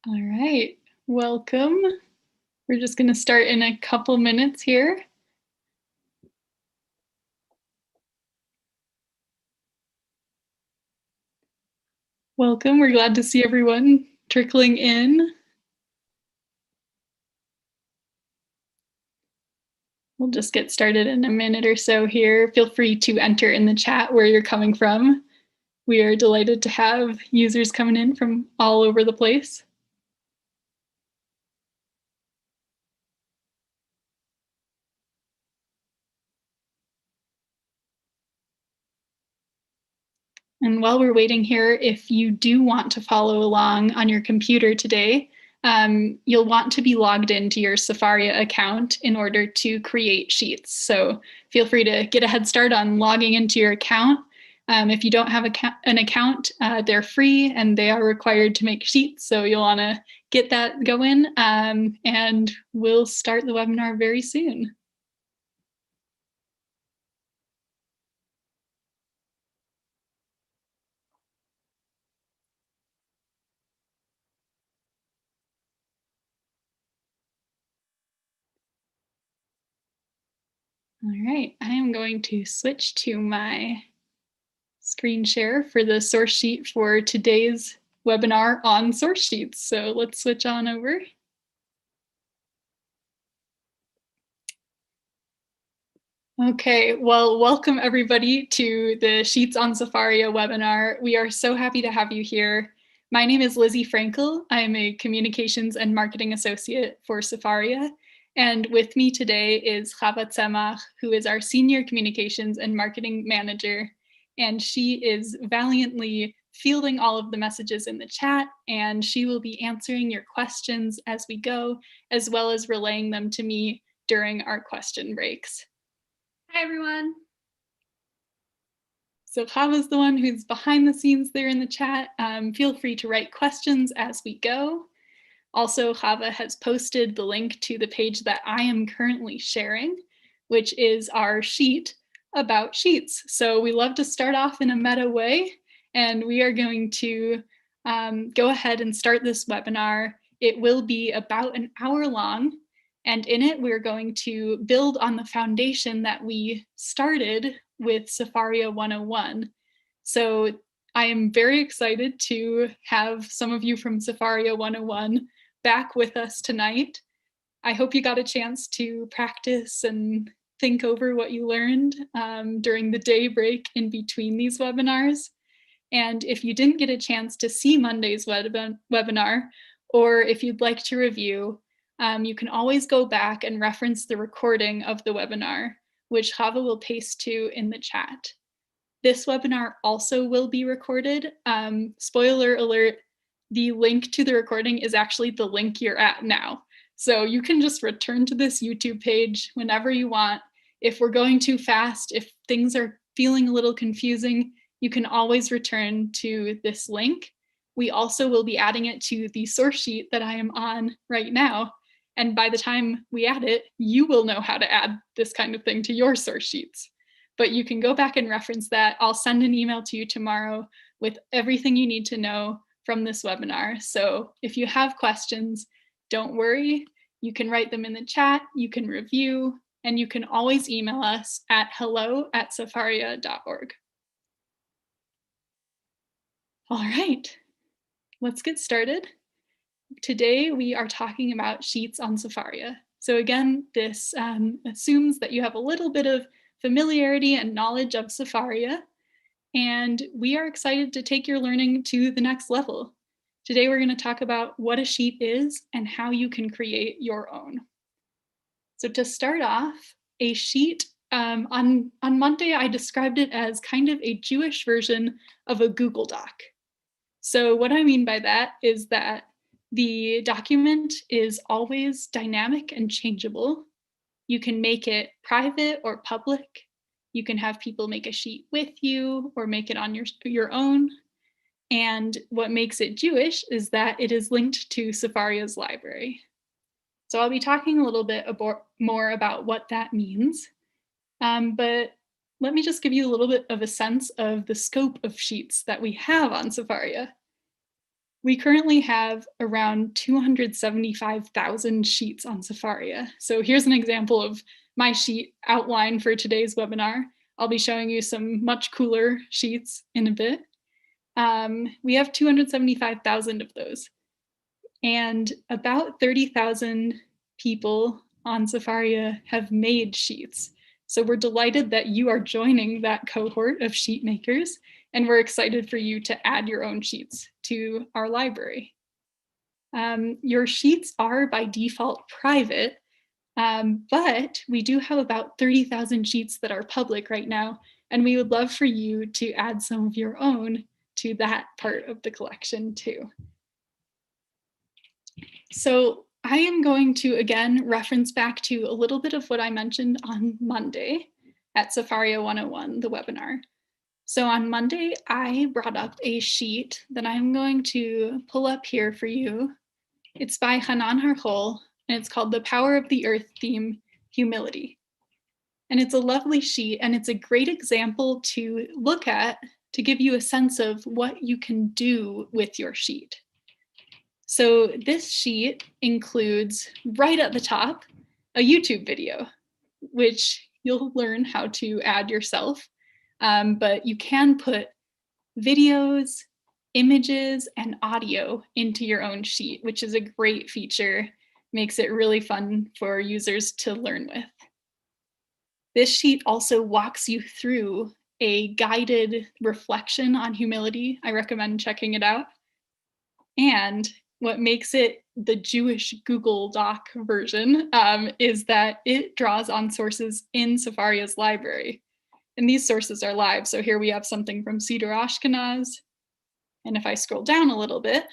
All right, welcome. We're just going to start in a couple minutes here. Welcome. We're glad to see everyone trickling in. We'll just get started in a minute or so here. Feel free to enter in the chat where you're coming from. We are delighted to have users coming in from all over the place. And while we're waiting here, if you do want to follow along on your computer today, you'll want to be logged into your Sefaria account in order to create sheets. So feel free to get a head start on logging into your account. If you don't have an account, they're free and they are required to make sheets. So you'll want to get that going, and we'll start the webinar very soon. All right, I am going to switch to my screen share for the source sheet for today's webinar on source sheets. So let's switch on over. Okay, well, welcome everybody to the Sheets on Sefaria webinar. We are so happy to have you here. My name is Lizzie Frankel. I am a Communications and Marketing Associate for Sefaria. And with me today is Chava Tzemach, who is our Senior Communications and Marketing Manager. And she is valiantly fielding all of the messages in the chat, and she will be answering your questions as we go, as well as relaying them to me during our question breaks. Hi, everyone. So Chava's the one who's behind the scenes there in the chat. Feel free to write questions as we go. Also, Chava has posted the link to the page that I am currently sharing, which is our sheet about sheets. So we love to start off in a meta way, and we are going to go ahead and start this webinar. It will be about an hour long, and in it, we're going to build on the foundation that we started with Sefaria 101. So I am very excited to have some of you from Sefaria 101 back with us tonight. I hope you got a chance to practice and think over what you learned during the day break in between these webinars. And if you didn't get a chance to see Monday's webinar, or if you'd like to review, you can always go back and reference the recording of the webinar, which Chava will paste to in the chat. This webinar also will be recorded. Spoiler alert, the link to the recording is actually the link you're at now. So you can just return to this YouTube page whenever you want. If we're going too fast, if things are feeling a little confusing, you can always return to this link. We also will be adding it to the source sheet that I am on right now. And by the time we add it, you will know how to add this kind of thing to your source sheets. But you can go back and reference that. I'll send an email to you tomorrow with everything you need to know from this webinar. So if you have questions, don't worry. You can write them in the chat, you can review, and you can always email us at hello@sefaria.org. All right, let's get started. Today we are talking about sheets on Sefaria. So again, this assumes that you have a little bit of familiarity and knowledge of Sefaria, and we are excited to take your learning to the next level. Today we're going to talk about what a sheet is and how you can create your own. So to start off, a sheet, on Monday I described it as kind of a Jewish version of a Google Doc. So what I mean by that is that the document is always dynamic and changeable. You can make it private or public. You can have people make a sheet with you or make it on your own. And what makes it Jewish is that it is linked to Sefaria's library. So I'll be talking a little bit more about what that means. But let me just give you a little bit of a sense of the scope of sheets that we have on Sefaria. We currently have around 275,000 sheets on Sefaria. So here's an example of my sheet outline for today's webinar. I'll be showing you some much cooler sheets in a bit. We have 275,000 of those. And about 30,000 people on Sefaria have made sheets. So we're delighted that you are joining that cohort of sheet makers, and we're excited for you to add your own sheets to our library. Your sheets are by default private, but we do have about 30,000 sheets that are public right now, and we would love for you to add some of your own to that part of the collection too. So I am going to, again, reference back to a little bit of what I mentioned on Monday at Sefaria 101, the webinar. So on Monday, I brought up a sheet that I'm going to pull up here for you. It's by Hanan Harchol, and it's called The Power of the Earth Theme, Humility. And it's a lovely sheet, and it's a great example to look at to give you a sense of what you can do with your sheet. So this sheet includes, right at the top, a YouTube video, which you'll learn how to add yourself. But you can put videos, images, and audio into your own sheet, which is a great feature, makes it really fun for users to learn with. This sheet also walks you through a guided reflection on humility. I recommend checking it out. And what makes it the Jewish Google Doc version is that it draws on sources in Sefaria's library. And these sources are live. So here we have something from Siddur Ashkenaz. And if I scroll down a little bit,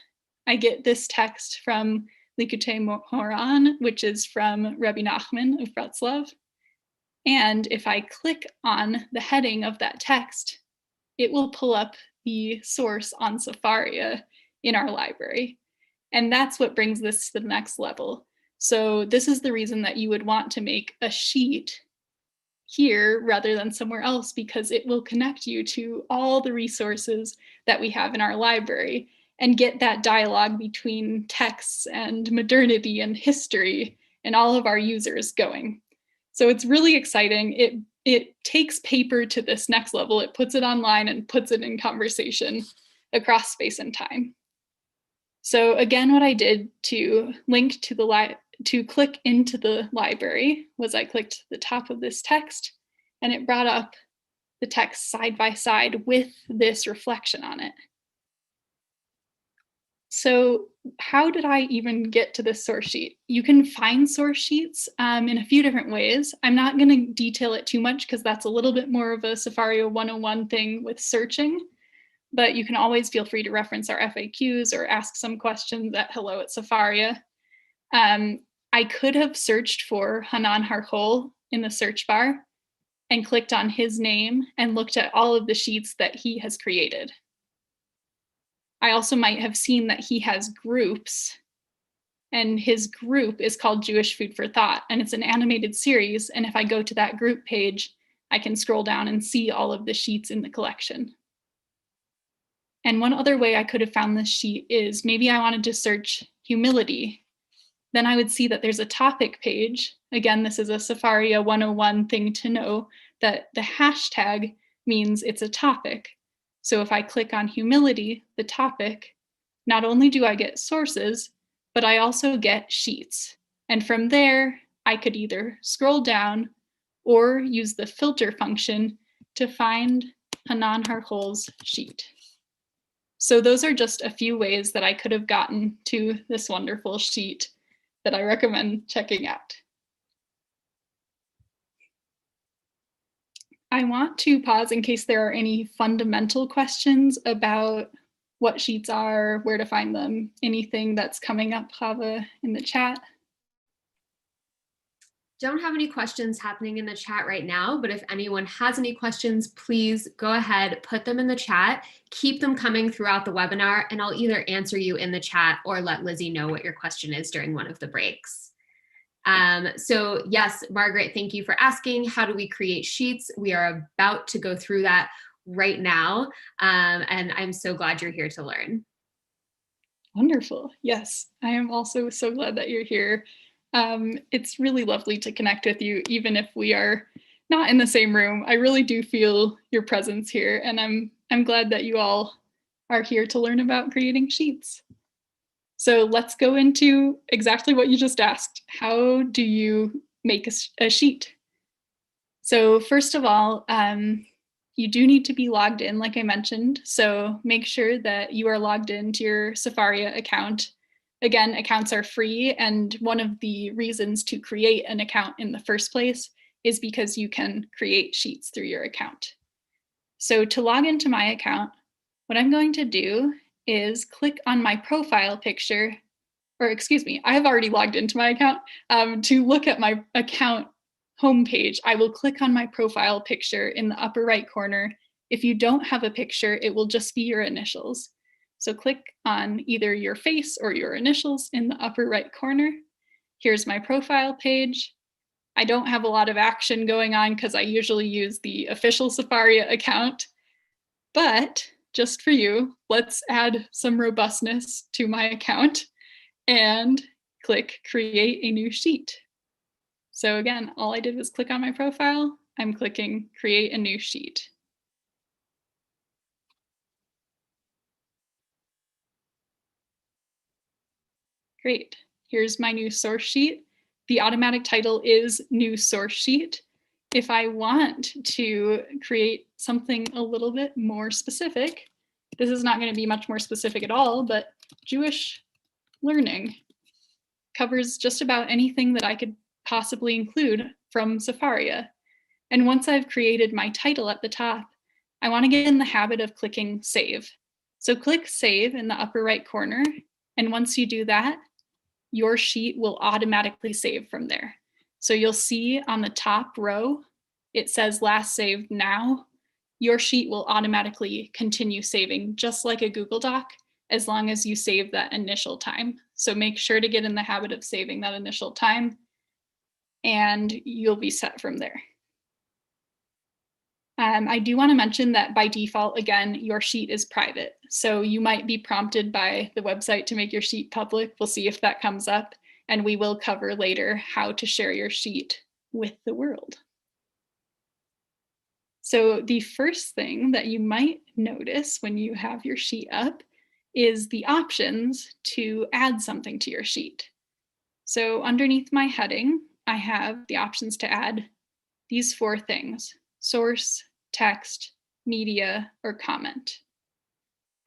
I get this text from Likutei Moharan, which is from Rabbi Nachman of Breslov. And if I click on the heading of that text, it will pull up the source on Sefaria in our library. And that's what brings this to the next level. So this is the reason that you would want to make a sheet here rather than somewhere else, because it will connect you to all the resources that we have in our library and get that dialogue between texts and modernity and history and all of our users going. So it's really exciting. It takes paper to this next level. It puts it online and puts it in conversation across space and time. So again, what I did to link to to click into the library was I clicked the top of this text, and it brought up the text side by side with this reflection on it. So how did I even get to this source sheet? You can find source sheets in a few different ways. I'm not going to detail it too much because that's a little bit more of a Sefaria 101 thing with searching. But you can always feel free to reference our FAQs or ask some questions at hello@Sefaria. I could have searched for Hanan Harchol in the search bar and clicked on his name and looked at all of the sheets that he has created. I also might have seen that he has groups, and his group is called Jewish Food for Thought, and it's an animated series. And if I go to that group page, I can scroll down and see all of the sheets in the collection. And one other way I could have found this sheet is maybe I wanted to search humility. Then I would see that there's a topic page. Again, this is a Sefaria 101 thing to know, that the hashtag means it's a topic. So if I click on humility, the topic, not only do I get sources, but I also get sheets. And from there, I could either scroll down or use the filter function to find Hanan Harchol's sheet. So those are just a few ways that I could have gotten to this wonderful sheet that I recommend checking out. I want to pause in case there are any fundamental questions about what sheets are, where to find them, anything that's coming up, Chava, in the chat. Don't have any questions happening in the chat right now, but if anyone has any questions, please go ahead, put them in the chat, keep them coming throughout the webinar, and I'll either answer you in the chat or let Lizzie know what your question is during one of the breaks. So yes, Margaret, thank you for asking, how do we create sheets? We are about to go through that right now, and I'm so glad you're here to learn. Wonderful. Yes, I am also so glad that you're here. It's really lovely to connect with you, even if we are not in the same room. I really do feel your presence here, and I'm glad that you all are here to learn about creating sheets. So let's go into exactly what you just asked. How do you make a sheet? So first of all, you do need to be logged in, like I mentioned. So make sure that you are logged into your Sefaria account. Again, accounts are free, and one of the reasons to create an account in the first place is because you can create sheets through your account. So to log into my account, what I'm going to do is click on my profile picture, or excuse me, I have already logged into my account. To look at my account homepage, I will click on my profile picture in the upper right corner. If you don't have a picture, it will just be your initials. So click on either your face or your initials in the upper right corner. Here's my profile page. I don't have a lot of action going on because I usually use the official Sefaria account, but just for you, let's add some robustness to my account and click create a new sheet. So again, all I did was click on my profile. I'm clicking create a new sheet. Great. Here's my new source sheet. The automatic title is new source sheet. If I want to create something a little bit more specific, this is not going to be much more specific at all, but Jewish learning covers just about anything that I could possibly include from Sefaria. And once I've created my title at the top, I want to get in the habit of clicking save. So click save in the upper right corner. And once you do that, your sheet will automatically save from there. So you'll see on the top row, it says last saved now. Your sheet will automatically continue saving just like a Google Doc, as long as you save that initial time. So make sure to get in the habit of saving that initial time, and you'll be set from there. I do want to mention that by default, again, your sheet is private. So you might be prompted by the website to make your sheet public. We'll see if that comes up, and we will cover later how to share your sheet with the world. So the first thing that you might notice when you have your sheet up is the options to add something to your sheet. So underneath my heading, I have the options to add these 4 things: source, text, media, or comment.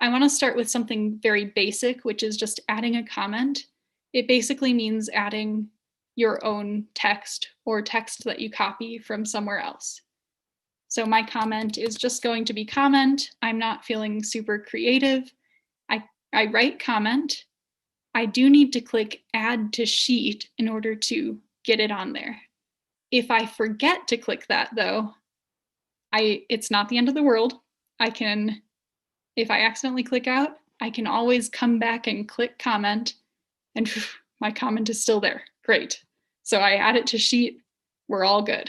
I want to start with something very basic, which is just adding a comment. It basically means adding your own text or text that you copy from somewhere else. So my comment is just going to be comment. I'm not feeling super creative. I write comment. I do need to click add to sheet in order to get it on there. If I forget to click that though, it's not the end of the world. If I accidentally click out, I can always come back and click comment, and my comment is still there. Great. So I add it to sheet. We're all good.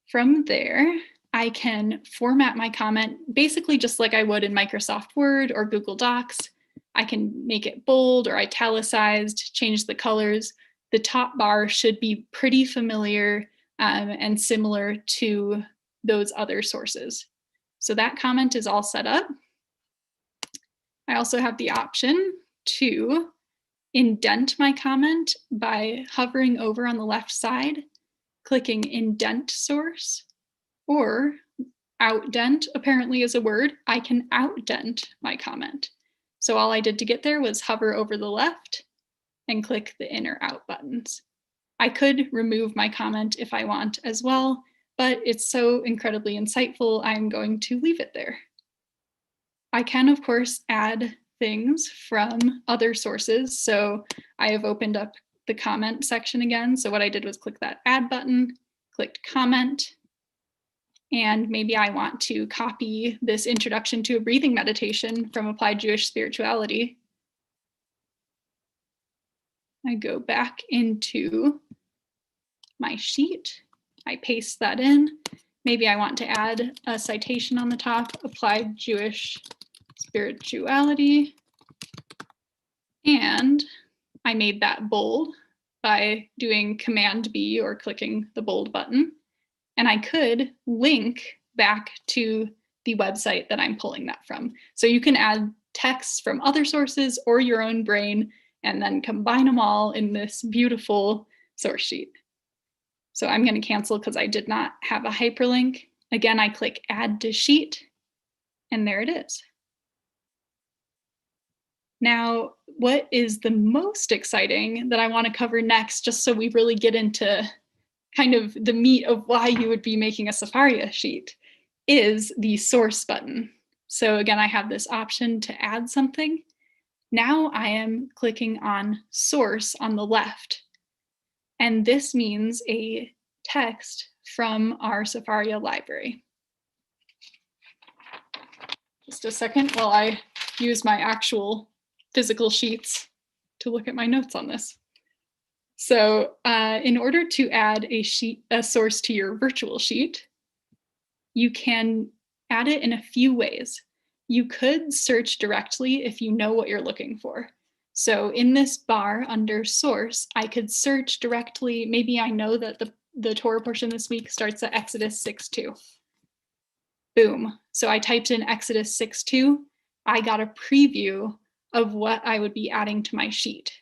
From there, I can format my comment basically just like I would in Microsoft Word or Google Docs. I can make it bold or italicized, change the colors. The top bar should be pretty familiar and similar to those other sources. So that comment is all set up. I also have the option to indent my comment by hovering over on the left side, clicking indent source, or outdent apparently is a word. I can outdent my comment. So all I did to get there was hover over the left and click the in or out buttons. I could remove my comment if I want as well, but it's so incredibly insightful, I'm going to leave it there. I can, of course, add things from other sources. So I have opened up the comment section again. So what I did was click that add button, clicked comment, and maybe I want to copy this introduction to a breathing meditation from Applied Jewish Spirituality. I go back into my sheet, I paste that in. Maybe I want to add a citation on the top, Applied Jewish spirituality. And I made that bold by doing Command B or clicking the bold button. And I could link back to the website that I'm pulling that from. So you can add texts from other sources or your own brain and then combine them all in this beautiful source sheet. So I'm going to cancel because I did not have a hyperlink. Again, I click Add to Sheet, and there it is. Now, what is the most exciting that I want to cover next, just so we really get into kind of the meat of why you would be making a Sefaria sheet, is the source button. So again, I have this option to add something. Now I am clicking on source on the left. And this means a text from our Sefaria library. Just a second while I use my actual physical sheets to look at my notes on this. So in order to add a source to your virtual sheet, you can add it in a few ways. You could search directly if you know what you're looking for. So in this bar under source, I could search directly. Maybe I know that the Torah portion this week starts at Exodus 6:2. Boom. So I typed in Exodus 6:2. I got a preview of what I would be adding to my sheet.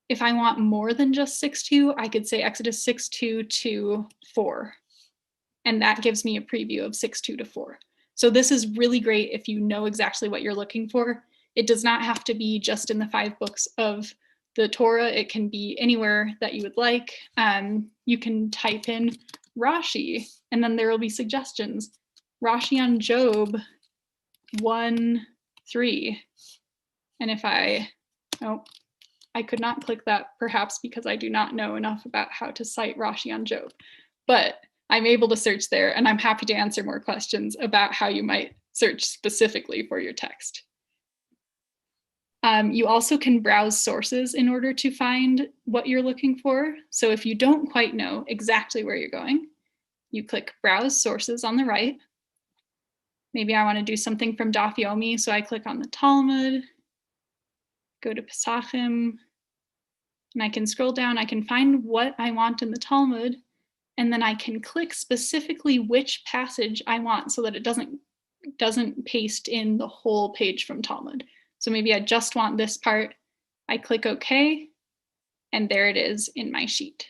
If I want more than just 6:2, I could say Exodus 6:2 to 4. And that gives me a preview of 6:2 to 4. So this is really great if you know exactly what you're looking for. It does not have to be just in the 5 books of the Torah. It can be anywhere that you would like. You can type in Rashi, and then there will be suggestions. Rashi on Job 1:3. And if I could not click that, perhaps because I do not know enough about how to cite Rashi on Job. But I'm able to search there, and I'm happy to answer more questions about how you might search specifically for your text. You also can browse sources in order to find what you're looking for. So if you don't quite know exactly where you're going, you click Browse Sources on the right. Maybe I want to do something from Daf Yomi, so I click on the Talmud, go to Pesachim, and I can scroll down. I can find what I want in the Talmud, and then I can click specifically which passage I want so that it doesn't paste in the whole page from Talmud. So maybe I just want this part. I click OK, and there it is in my sheet.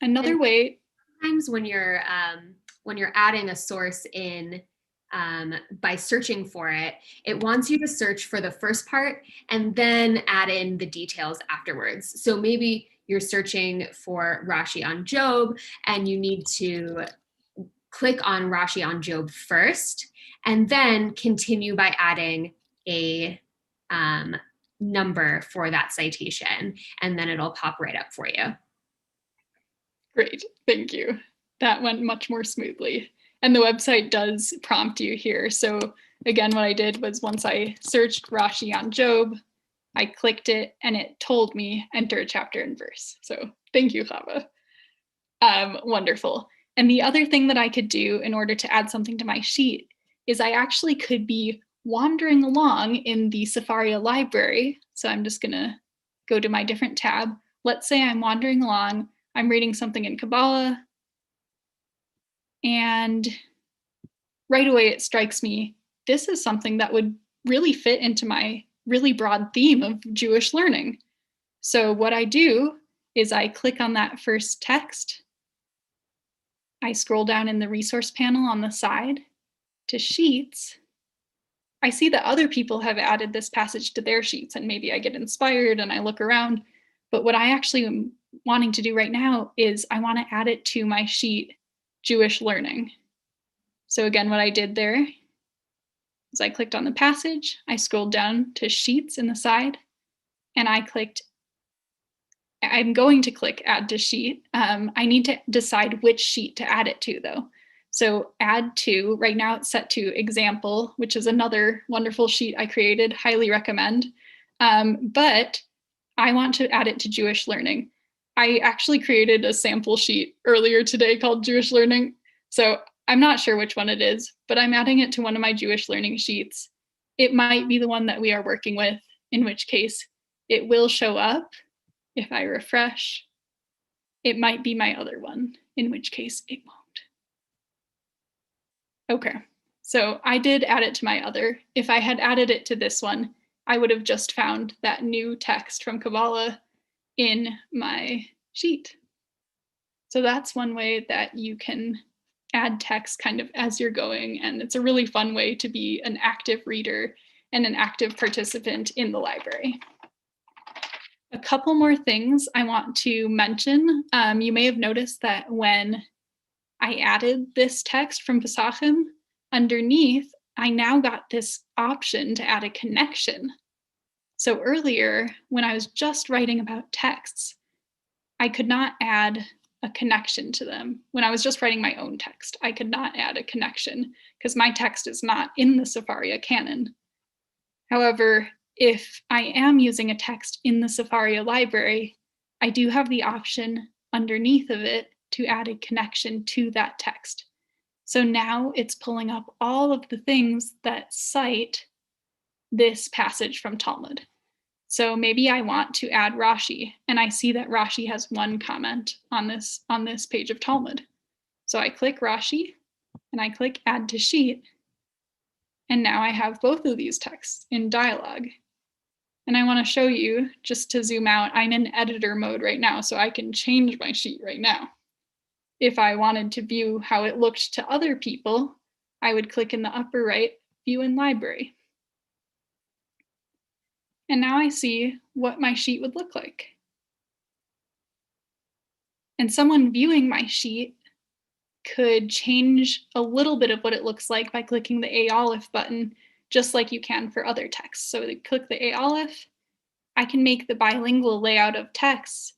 Another way. Sometimes when you're adding a source in by searching for it, it wants you to search for the first part and then add in the details afterwards. So maybe you're searching for Rashi on Job and you need to click on Rashi on Job first and then continue by adding a number for that citation, and then it'll pop right up for you. Great, thank you. That went much more smoothly. And the website does prompt you here. So again, what I did was once I searched Rashi on Job, I clicked it and it told me enter a chapter and verse. So thank you, Chava. Wonderful. And the other thing that I could do in order to add something to my sheet is I actually could be wandering along in the Sefaria library. So I'm just gonna go to my different tab. Let's say I'm wandering along, I'm reading something in Kabbalah, and right away it strikes me, this is something that would really fit into my really broad theme of Jewish learning. So what I do is I click on that first text. I scroll down in the resource panel on the side to sheets. I see that other people have added this passage to their sheets, and maybe I get inspired and I look around. But what I actually am wanting to do right now is I want to add it to my sheet, Jewish learning. So again, what I did there is I clicked on the passage, I scrolled down to sheets in the side, and I'm going to click add to sheet. I need to decide which sheet to add it to though. So add to, right now it's set to example, which is another wonderful sheet I created, highly recommend. But I want to add it to Jewish learning. I actually created a sample sheet earlier today called Jewish learning. So I'm not sure which one it is, but I'm adding it to one of my Jewish learning sheets. It might be the one that we are working with, in which case it will show up if I refresh. It might be my other one, in which case it won't. Okay, so I did add it to my other. If I had added it to this one, I would have just found that new text from Kabbalah in my sheet. So that's one way that you can add text kind of as you're going, and it's a really fun way to be an active reader and an active participant in the library. A couple more things I want to mention. You may have noticed that when I added this text from Pesachim, underneath, I now got this option to add a connection. So earlier, when I was just writing about texts, I could not add a connection to them. When I was just writing my own text, I could not add a connection because my text is not in the Sefaria canon. However, if I am using a text in the Sefaria library, I do have the option underneath of it to add a connection to that text. So now it's pulling up all of the things that cite this passage from Talmud. So maybe I want to add Rashi, and I see that Rashi has one comment on this page of Talmud. So I click Rashi, and I click Add to Sheet, and now I have both of these texts in dialogue. And I want to show you, just to zoom out, I'm in editor mode right now, so I can change my sheet right now. If I wanted to view how it looked to other people, I would click in the upper right, View in Library. And now I see what my sheet would look like. And someone viewing my sheet could change a little bit of what it looks like by clicking the A Aleph button, just like you can for other texts. So to click the A Aleph, I can make the bilingual layout of text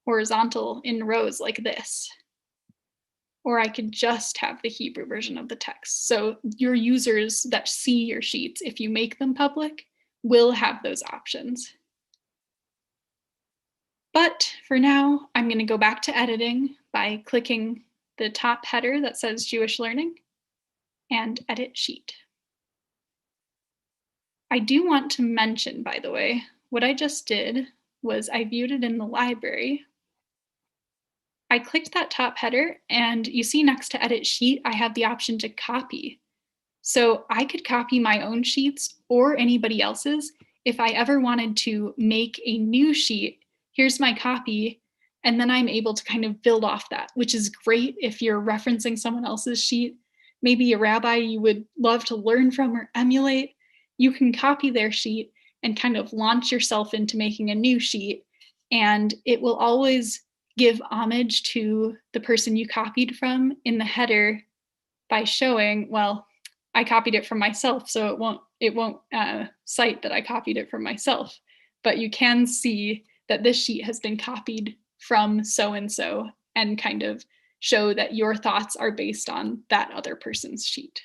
horizontal in rows like this. Or I could just have the Hebrew version of the text. So your users that see your sheets, if you make them public, will have those options. But for now, I'm going to go back to editing by clicking the top header that says Jewish Learning and Edit Sheet. I do want to mention, by the way, what I just did was I viewed it in the library. I clicked that top header, and you see next to Edit Sheet, I have the option to copy. So I could copy my own sheets or anybody else's. If I ever wanted to make a new sheet, here's my copy, and then I'm able to kind of build off that, which is great if you're referencing someone else's sheet. Maybe a rabbi you would love to learn from or emulate. You can copy their sheet and kind of launch yourself into making a new sheet, and it will always give homage to the person you copied from in the header by showing, well, I copied it from myself, so it won't cite that I copied it from myself. But you can see that this sheet has been copied from so-and-so and kind of show that your thoughts are based on that other person's sheet.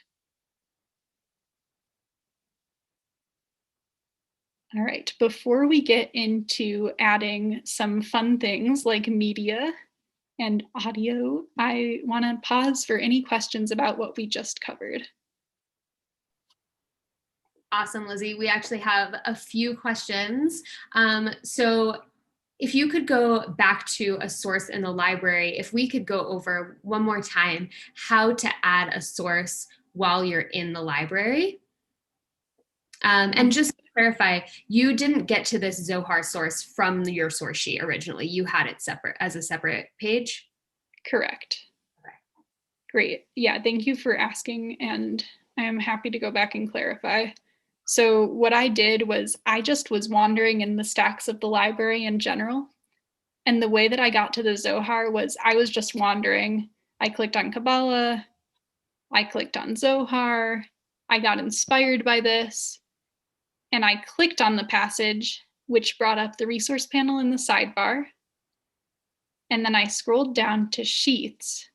All right, before we get into adding some fun things like media and audio, I want to pause for any questions about what we just covered. Awesome, Lizzie. We actually have a few questions. So if you could go back to a source in the library, if we could go over one more time how to add a source while you're in the library. And just to clarify, you didn't get to this Zohar source from your source sheet originally. You had it separate as a separate page? Correct. Okay. Great. Yeah, thank you for asking, and I am happy to go back and clarify. So what I did was I just was wandering in the stacks of the library in general. And the way that I got to the Zohar was I was just wandering. I clicked on Kabbalah. I clicked on Zohar. I got inspired by this. And I clicked on the passage, which brought up the resource panel in the sidebar. And then I scrolled down to sheets.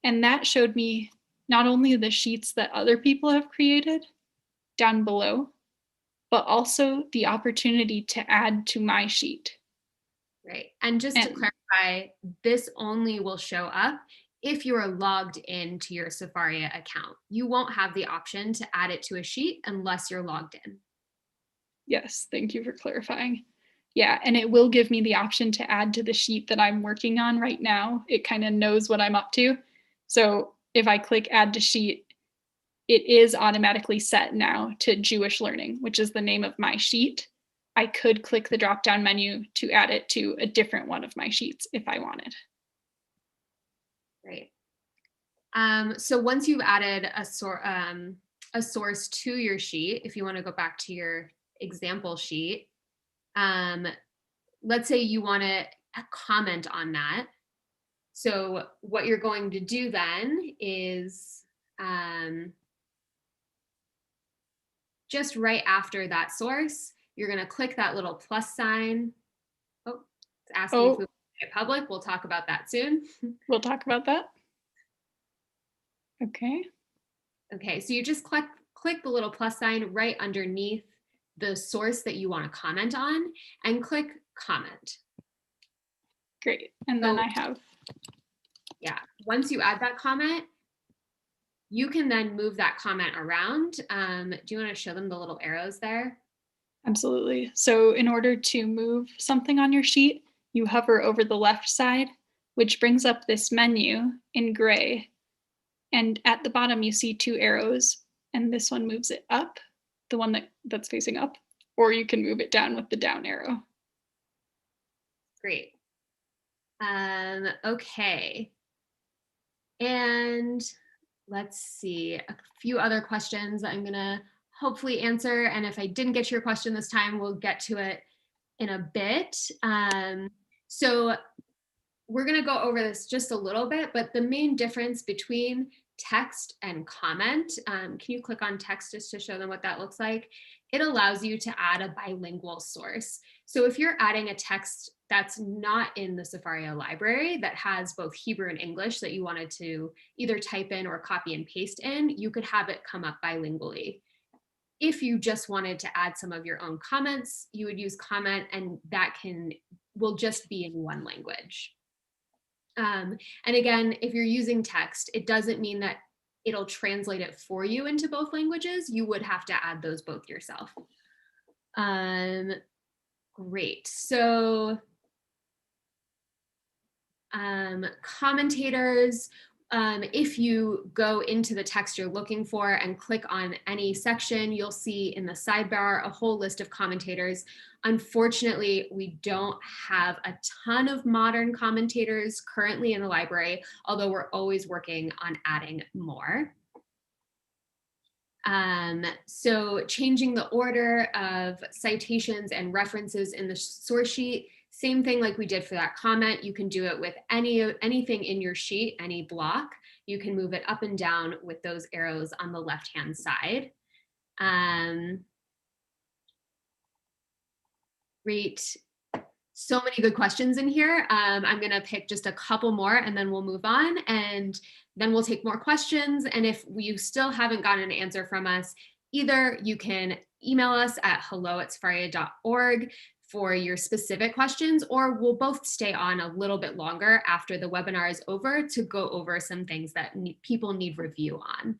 And that showed me not only the sheets that other people have created down below, but also the opportunity to add to my sheet. Right. And just to clarify, this only will show up if you are logged into your Sefaria account. You won't have the option to add it to a sheet unless you're logged in. Yes, thank you for clarifying. Yeah, and it will give me the option to add to the sheet that I'm working on right now. It kind of knows what I'm up to. So if I click add to sheet, it is automatically set now to Jewish learning, which is the name of my sheet. I could click the drop down menu to add it to a different one of my sheets if I wanted. Great. So once you've added a source to your sheet, if you want to go back to your example sheet, let's say you want to comment on that. So what you're going to do then is just right after that source, you're going to click that little plus sign. Oh, it's asking if we want to make it public. We'll talk about that soon. We'll talk about that. Okay. Okay, so you just click the little plus sign right underneath the source that you want to comment on and click comment. Great. And then I have. Yeah, once you add that comment, you can then move that comment around. Do you want to show them the little arrows there? Absolutely. So in order to move something on your sheet, you hover over the left side, which brings up this menu in gray. And at the bottom, you see two arrows, and this one moves it up, the one that's facing up, or you can move it down with the down arrow. Great. Okay. And let's see, a few other questions I'm gonna hopefully answer. And if I didn't get to your question this time, we'll get to it in a bit. So we're gonna go over this just a little bit, but the main difference between text and comment, can you click on text just to show them what that looks like? It allows you to add a bilingual source. So if you're adding a text that's not in the Sefaria library that has both Hebrew and English that you wanted to either type in or copy and paste in, you could have it come up bilingually. If you just wanted to add some of your own comments, you would use comment, and that will just be in one language. And again, if you're using text, it doesn't mean that it'll translate it for you into both languages. You would have to add those both yourself. Great. So commentators, if you go into the text you're looking for and click on any section, you'll see in the sidebar a whole list of commentators. Unfortunately, we don't have a ton of modern commentators currently in the library, although we're always working on adding more. So changing the order of citations and references in the source sheet, same thing like we did for that comment. You can do it with anything in your sheet, any block. You can move it up and down with those arrows on the left-hand side. Great. So many good questions in here. I'm going to pick just a couple more and then we'll move on, and then we'll take more questions. And if you still haven't gotten an answer from us, either you can email us at hello@sefaria.org for your specific questions, or we'll both stay on a little bit longer after the webinar is over to go over some things that people need review on.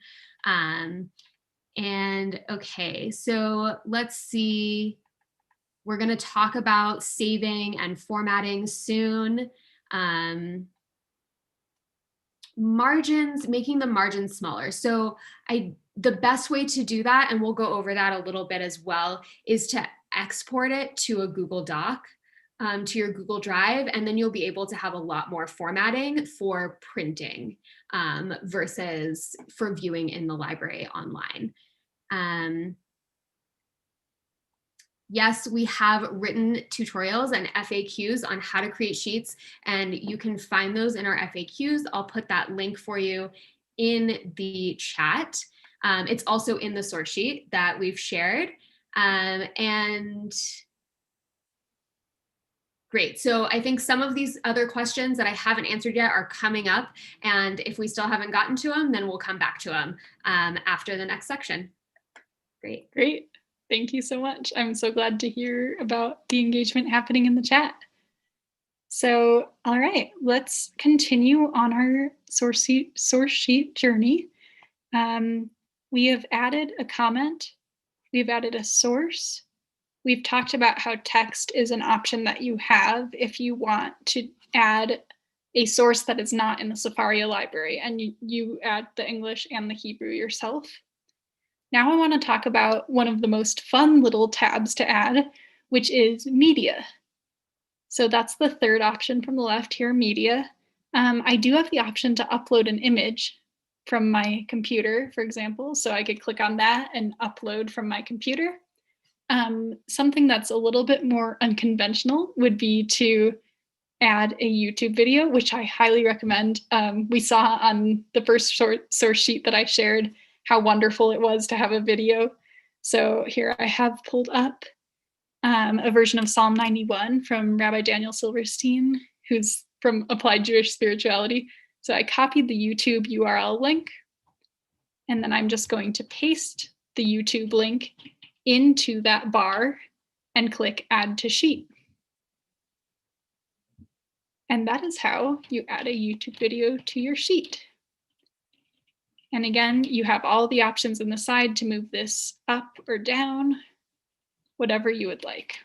And okay, so let's see. We're going to talk about saving and formatting soon. Margins, making the margins smaller. So the best way to do that, and we'll go over that a little bit as well, is to export it to a Google Doc, to your Google Drive, and then you'll be able to have a lot more formatting for printing versus for viewing in the library online. Yes, we have written tutorials and FAQs on how to create sheets, and you can find those in our FAQs. I'll put that link for you in the chat. It's also in the source sheet that we've shared. And great. So I think some of these other questions that I haven't answered yet are coming up. And if we still haven't gotten to them, then we'll come back to them after the next section. Great. Great. Thank you so much. I'm so glad to hear about the engagement happening in the chat. So, all right, let's continue on our source sheet journey. Um, we have added a comment, we've added a source, we've talked about how text is an option that you have if you want to add a source that is not in the Sefaria library, and you add the English and the Hebrew yourself. Now I want to talk about one of the most fun little tabs to add, which is media. So that's the third option from the left here, media. I do have the option to upload an image from my computer, for example. So I could click on that and upload from my computer. Something that's a little bit more unconventional would be to add a YouTube video, which I highly recommend. We saw on the first source sheet that I shared how wonderful it was to have a video. So here I have pulled up a version of Psalm 91 from Rabbi Daniel Silverstein, who's from Applied Jewish Spirituality. So I copied the YouTube URL link, and then I'm just going to paste the YouTube link into that bar and click Add to Sheet. And that is how you add a YouTube video to your sheet. And again, you have all the options on the side to move this up or down, whatever you would like.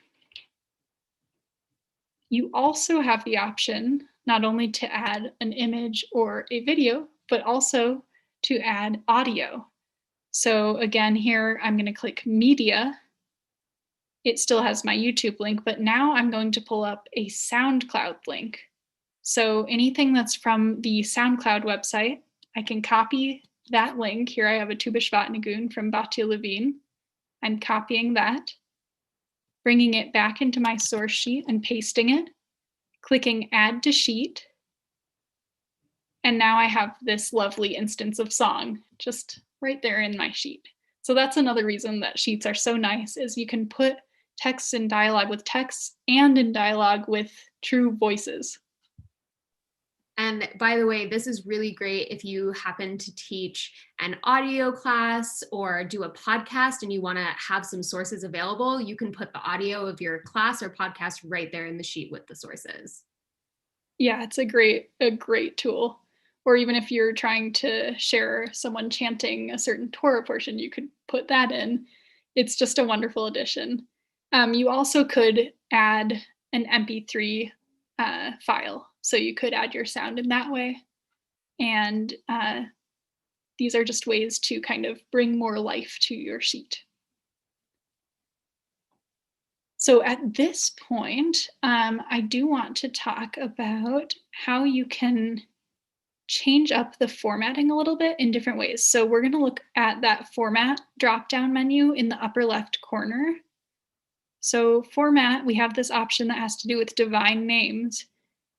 You also have the option not only to add an image or a video, but also to add audio. So again, here I'm going to click Media. It still has my YouTube link, but now I'm going to pull up a SoundCloud link. So anything that's from the SoundCloud website, I can copy that link. Here I have a Tu B'Shvat Nigun from Batya Levine. I'm copying that, bringing it back into my source sheet and pasting it, clicking Add to Sheet, and now I have this lovely instance of song just right there in my sheet. So that's another reason that sheets are so nice, is you can put text in dialogue with text and in dialogue with true voices. And by the way, this is really great if you happen to teach an audio class or do a podcast and you want to have some sources available. You can put the audio of your class or podcast right there in the sheet with the sources. Yeah, it's a great tool. Or even if you're trying to share someone chanting a certain Torah portion, you could put that in. It's just a wonderful addition. You also could add an MP3 file. So you could add your sound in that way. And these are just ways to kind of bring more life to your sheet. So at this point, I do want to talk about how you can change up the formatting a little bit in different ways. So we're going to look at that format drop-down menu in the upper left corner. So format, we have this option that has to do with divine names.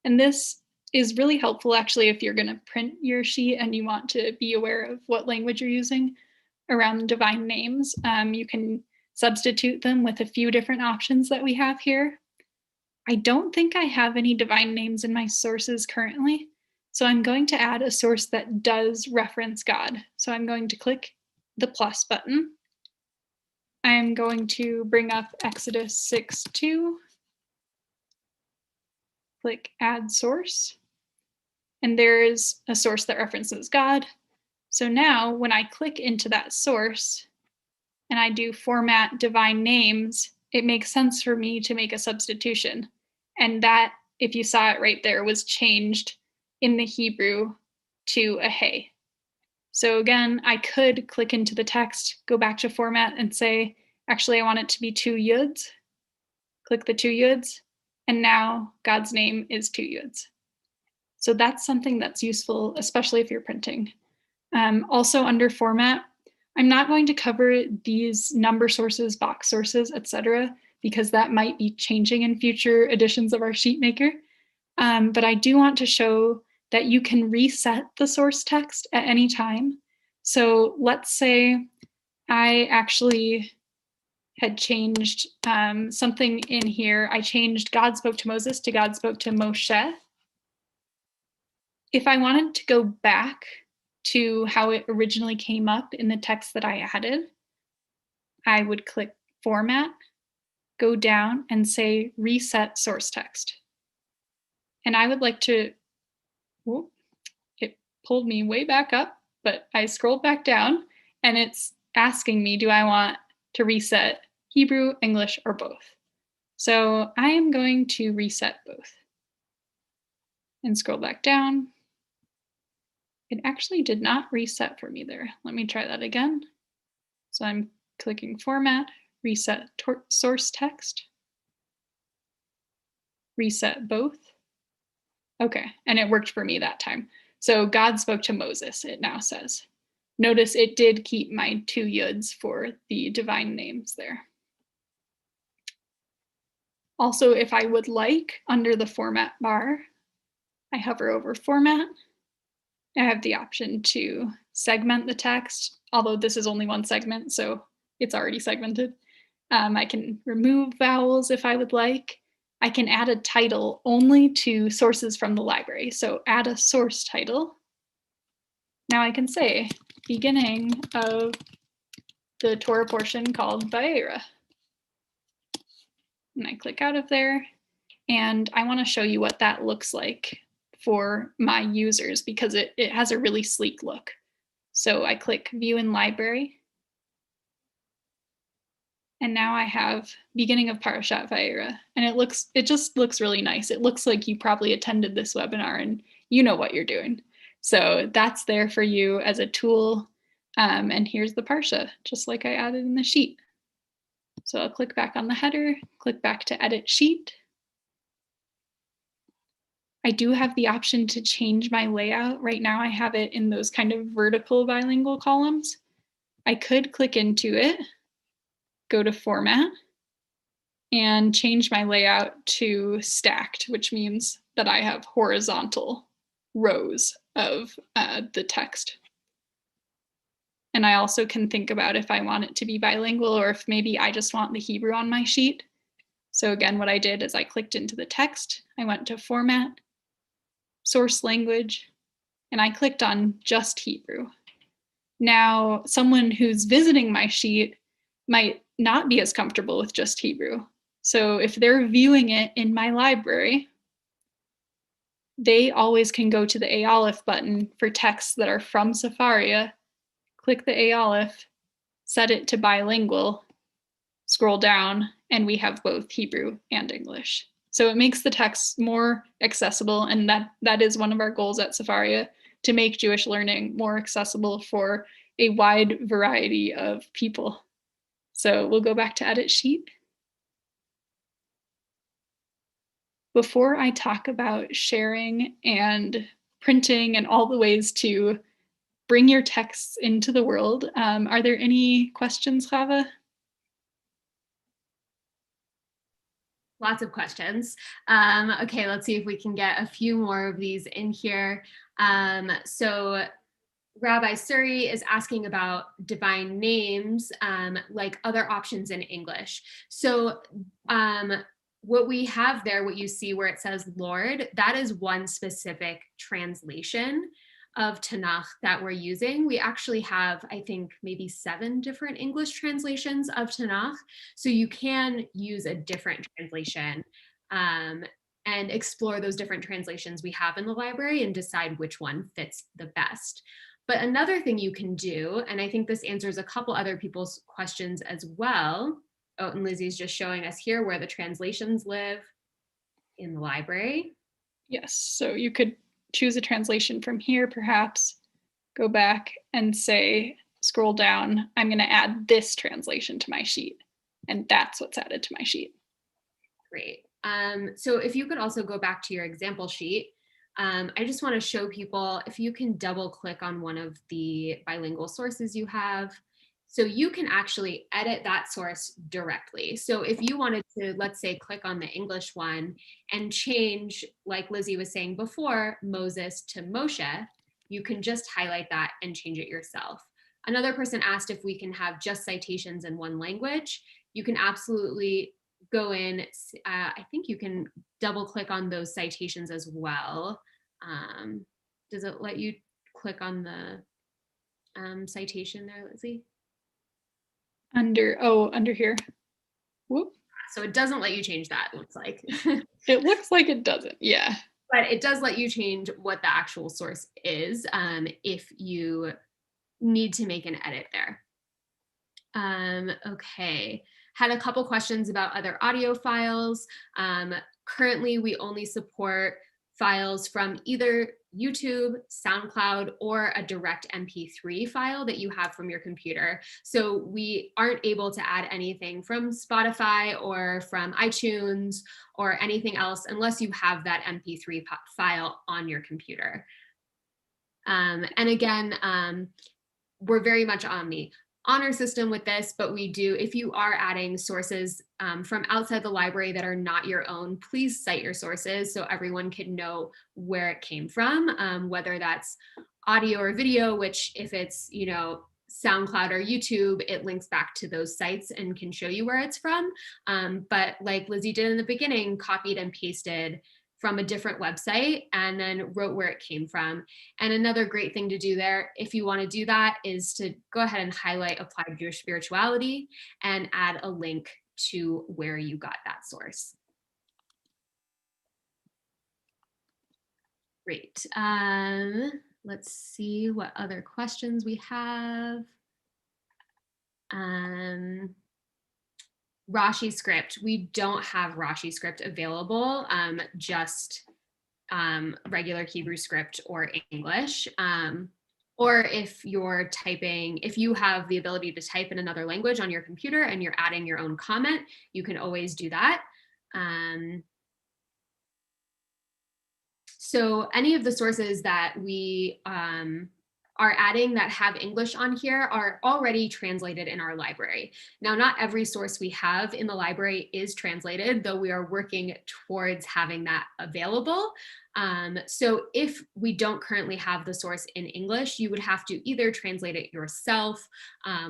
And this is really helpful actually if you're going to print your sheet and you want to be aware of what language you're using around divine names. You can substitute them with a few different options that we have here. I don't think I have any divine names in my sources currently, so I'm going to add a source that does reference God. So I'm going to click the plus button. I'm going to bring up Exodus 6:2, click Add Source, and there's a source that references God. So now when I click into that source and I do format divine names, it makes sense for me to make a substitution. And that, if you saw it right there, was changed in the Hebrew to a hey. So again, I could click into the text, go back to format and say, actually, I want it to be 2 yuds. Click the 2 yuds, and now God's name is 2 yuds. So that's something that's useful, especially if you're printing. Also under format, I'm not going to cover these number sources, box sources, etc., because that might be changing in future editions of our SheetMaker. But I do want to show that you can reset the source text at any time. So let's say I actually had changed something in here. I changed God spoke to Moses to God spoke to Moshe. If I wanted to go back to how it originally came up in the text that I added, I would click Format, go down and say Reset Source Text. And I would like to, whoop, it pulled me way back up, but I scrolled back down and it's asking me, do I want to reset Hebrew, English, or both? So I am going to reset both and scroll back down. It actually did not reset for me there. Let me try that again. So I'm clicking Format, Reset Source Text, Reset Both. Okay, and it worked for me that time. So God spoke to Moses, it now says. Notice it did keep my 2 yuds for the divine names there. Also, if I would like, under the format bar, I hover over format. I have the option to segment the text, although this is only one segment, so it's already segmented. I can remove vowels if I would like. I can add a title only to sources from the library. So add a source title. Now I can say, beginning of the Torah portion called Vayera. And I click out of there. And I want to show you what that looks like for my users because it has a really sleek look. So I click View in Library. And now I have beginning of Parashat Vayera. And it just looks really nice. It looks like you probably attended this webinar and you know what you're doing. So that's there for you as a tool. And here's the Parsha, just like I added in the sheet. So I'll click back on the header, click back to edit sheet. I do have the option to change my layout. Right now I have it in those kind of vertical bilingual columns. I could click into it, go to Format, and change my layout to stacked, which means that I have horizontal rows of the text. And I also can think about if I want it to be bilingual or if maybe I just want the Hebrew on my sheet. So again, what I did is I clicked into the text, I went to Format, Source Language, and I clicked on just Hebrew. Now, someone who's visiting my sheet might not be as comfortable with just Hebrew. So if they're viewing it in my library, they always can go to the Aleph button for texts that are from Sefaria, click the Aleph, set it to bilingual, scroll down, and we have both Hebrew and English. So it makes the text more accessible, and that is one of our goals at Sefaria, to make Jewish learning more accessible for a wide variety of people. So we'll go back to edit sheet. Before I talk about sharing and printing and all the ways to bring your texts into the world, are there any questions, Chava? Lots of questions. Okay, let's see if we can get a few more of these in here. So Rabbi Suri is asking about divine names, like other options in English. So what we have there, what you see where it says Lord, that is one specific translation of Tanakh that we're using. We actually have, I think, maybe 7 different English translations of Tanakh. So you can use a different translation and explore those different translations we have in the library and decide which one fits the best. But another thing you can do, and I think this answers a couple other people's questions as well. Oh, and Lizzie's just showing us here where the translations live in the library. Yes, so you could choose a translation from here, perhaps, go back and say, scroll down, I'm going to add this translation to my sheet. And that's what's added to my sheet. Great. So if you could also go back to your example sheet, I just want to show people if you can double click on one of the bilingual sources you have. So you can actually edit that source directly. So if you wanted to, let's say, click on the English one and change, like Lizzie was saying before, Moses to Moshe, you can just highlight that and change it yourself. Another person asked if we can have just citations in one language. You can absolutely go in. I think you can double click on those citations as well. Does it let you click on the citation there, Lizzie? Under here. Whoop. So it doesn't let you change that, it looks like. It looks like it doesn't, yeah. but it does let you change what the actual source is if you need to make an edit there. Okay, had a couple questions about other audio files. Currently, we only support files from either YouTube, SoundCloud, or a direct MP3 file that you have from your computer. So we aren't able to add anything from Spotify or from iTunes or anything else unless you have that MP3 file on your computer. And again, we're very much on the honor system with this, but we do, if you are adding sources from outside the library that are not your own, please cite your sources so everyone can know where it came from, whether that's audio or video, which if it's, you know, SoundCloud or YouTube, it links back to those sites and can show you where it's from. But like Lizzie did in the beginning, copied and pasted from a different website and then wrote where it came from. And another great thing to do there, if you want to do that, is to go ahead and highlight Applied Jewish Spirituality and add a link to where you got that source. Great. Let's see what other questions we have. Rashi script. We don't have Rashi script available, just regular Hebrew script or English. Or if you're typing, if you have the ability to type in another language on your computer and you're adding your own comment, you can always do that. So any of the sources that we are adding that have English on here are already translated in our library. Now, not every source we have in the library is translated, though we are working towards having that available. So if we don't currently have the source in English, you would have to either translate it yourself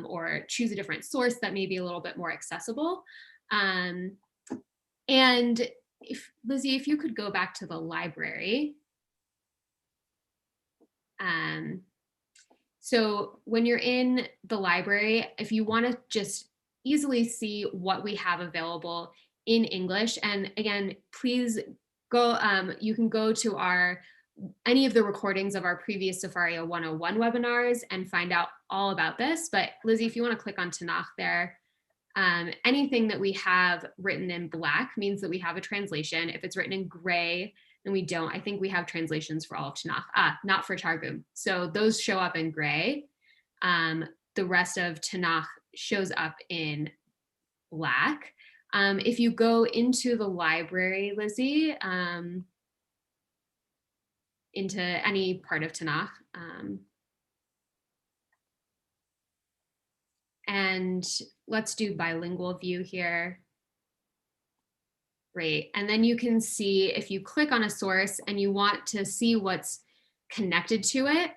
or choose a different source that may be a little bit more accessible. And if Lizzie, if you could go back to the library. So when you're in the library, if you want to just easily see what we have available in English, and again, please go, you can go to any of the recordings of our previous Sefaria 101 webinars and find out all about this. But Lizzie, if you want to click on Tanakh there, anything that we have written in black means that we have a translation. If it's written in gray, and we don't. I think we have translations for all of Tanakh, not for Targum. So those show up in gray. The rest of Tanakh shows up in black. If you go into the library, Lizzie, into any part of Tanakh, and let's do bilingual view here. Great. And then you can see if you click on a source and you want to see what's connected to it,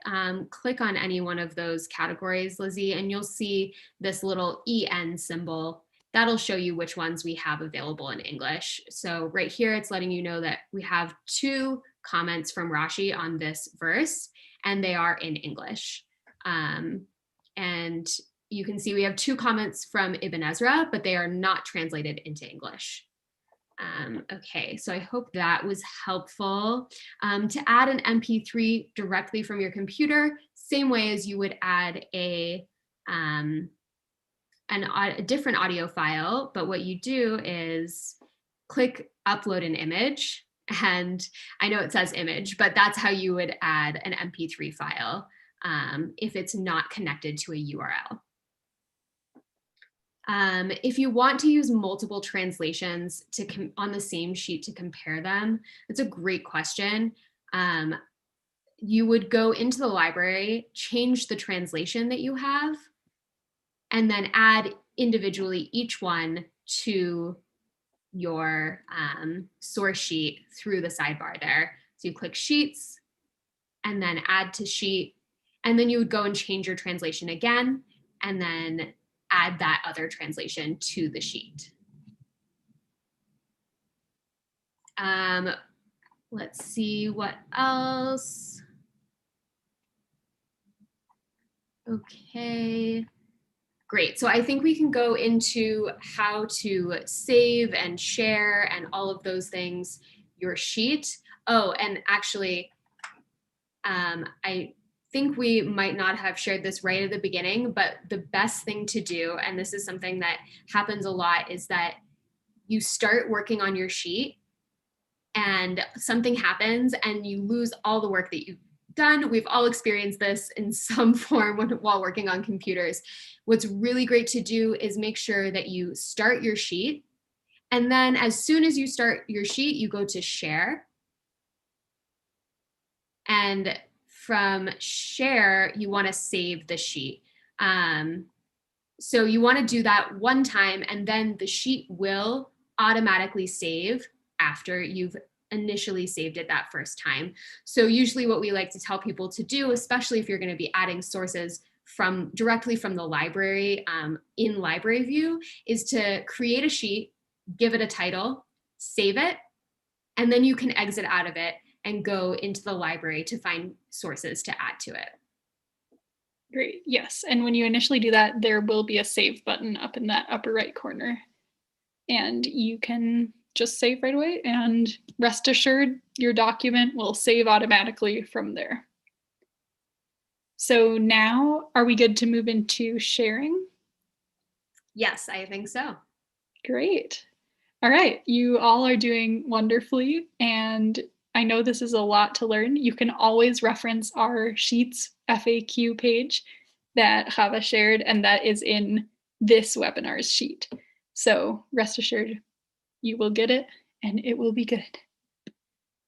click on any one of those categories, Lizzie, and you'll see this little EN symbol. That'll show you which ones we have available in English. So right here, it's letting you know that we have 2 comments from Rashi on this verse, and they are in English. And you can see we have 2 comments from Ibn Ezra, but they are not translated into English. Okay, so I hope that was helpful. To add an MP3 directly from your computer, same way as you would add a different audio file, but what you do is click upload an image, and I know it says image, but that's how you would add an MP3 file if it's not connected to a URL. If you want to use multiple translations on the same sheet to compare them, that's a great question. You would go into the library, change the translation that you have, and then add individually each one to your source sheet through the sidebar there. So you click Sheets, and then Add to Sheet, and then you would go and change your translation again, and then add that other translation to the sheet. Let's see what else. Okay, great. So I think we can go into how to save and share and all of those things, your sheet. Oh, and actually, I think we might not have shared this right at the beginning, but the best thing to do, and this is something that happens a lot, is that you start working on your sheet and something happens and you lose all the work that you've done. We've all experienced this in some form while working on computers. What's really great to do is make sure that you start your sheet. And then as soon as you start your sheet, you go to share. And from share, you want to save the sheet. So you want to do that one time, and then the sheet will automatically save after you've initially saved it that first time. So usually what we like to tell people to do, especially if you're going to be adding sources from directly from the library in Library View, is to create a sheet, give it a title, save it, and then you can exit out of it and go into the library to find sources to add to it. Great, yes. And when you initially do that, there will be a save button up in that upper right corner. And you can just save right away, and rest assured your document will save automatically from there. So now, are we good to move into sharing? Yes, I think so. Great. All right, you all are doing wonderfully, and I know this is a lot to learn. You can always reference our Sheets FAQ page that Chava shared, and that is in this webinar's sheet. So rest assured, you will get it, and it will be good.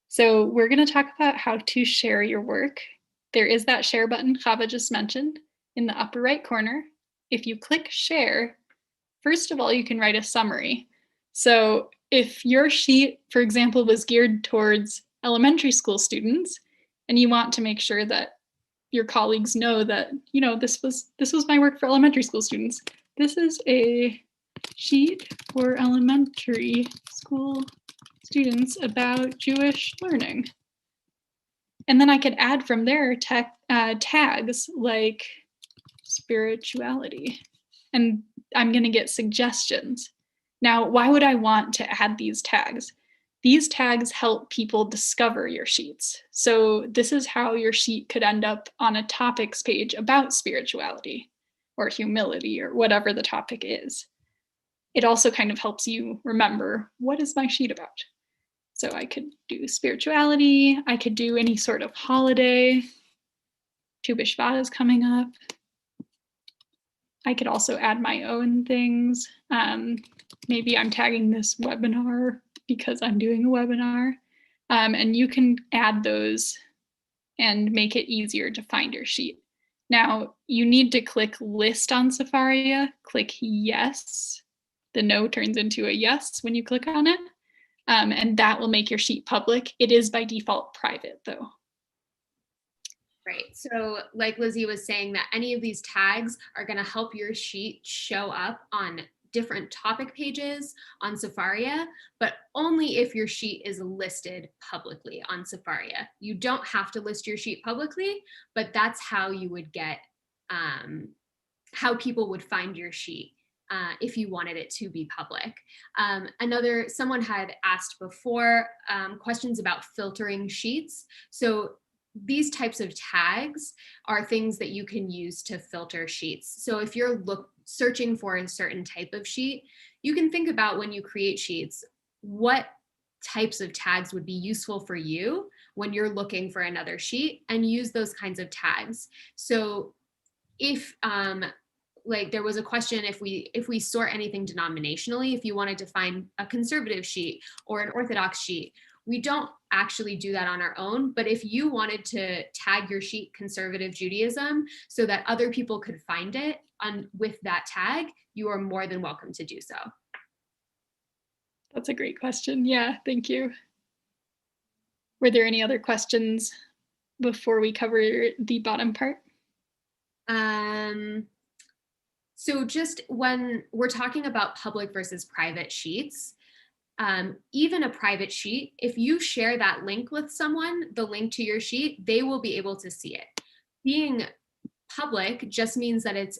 So we're going to talk about how to share your work. There is that share button Chava just mentioned in the upper right corner. If you click share, first of all, you can write a summary. So if your sheet, for example, was geared towards elementary school students, and you want to make sure that your colleagues know that, you know, this was my work for elementary school students. This is a sheet for elementary school students about Jewish learning. And then I could add from there tags like spirituality. And I'm going to get suggestions. Now, why would I want to add these tags? These tags help people discover your sheets. So this is how your sheet could end up on a topics page about spirituality or humility or whatever the topic is. It also kind of helps you remember, what is my sheet about? So I could do spirituality. I could do any sort of holiday. Tu B'Shvat is coming up. I could also add my own things. Maybe I'm tagging this webinar because I'm doing a webinar. And you can add those and make it easier to find your sheet. Now, you need to click list on Sefaria, click yes. The no turns into a yes when you click on it. And that will make your sheet public. It is by default private though. Right. So like Lizzie was saying, that any of these tags are going to help your sheet show up on different topic pages on Sefaria, but only if your sheet is listed publicly on Sefaria. You don't have to list your sheet publicly, but that's how you would get, how people would find your sheet. If you wanted it to be public. Someone had asked before questions about filtering sheets. So these types of tags are things that you can use to filter sheets. So if you're searching for a certain type of sheet, you can think about, when you create sheets, what types of tags would be useful for you when you're looking for another sheet, and use those kinds of tags. So if like there was a question, if we sort anything denominationally, if you wanted to find a conservative sheet or an Orthodox sheet, we don't actually do that on our own. But if you wanted to tag your sheet conservative Judaism so that other people could find it with that tag, you are more than welcome to do so. That's a great question. Yeah, thank you. Were there any other questions before we cover the bottom part? So just when we're talking about public versus private sheets, even a private sheet, if you share that link with someone, the link to your sheet, they will be able to see it. Being public just means that it's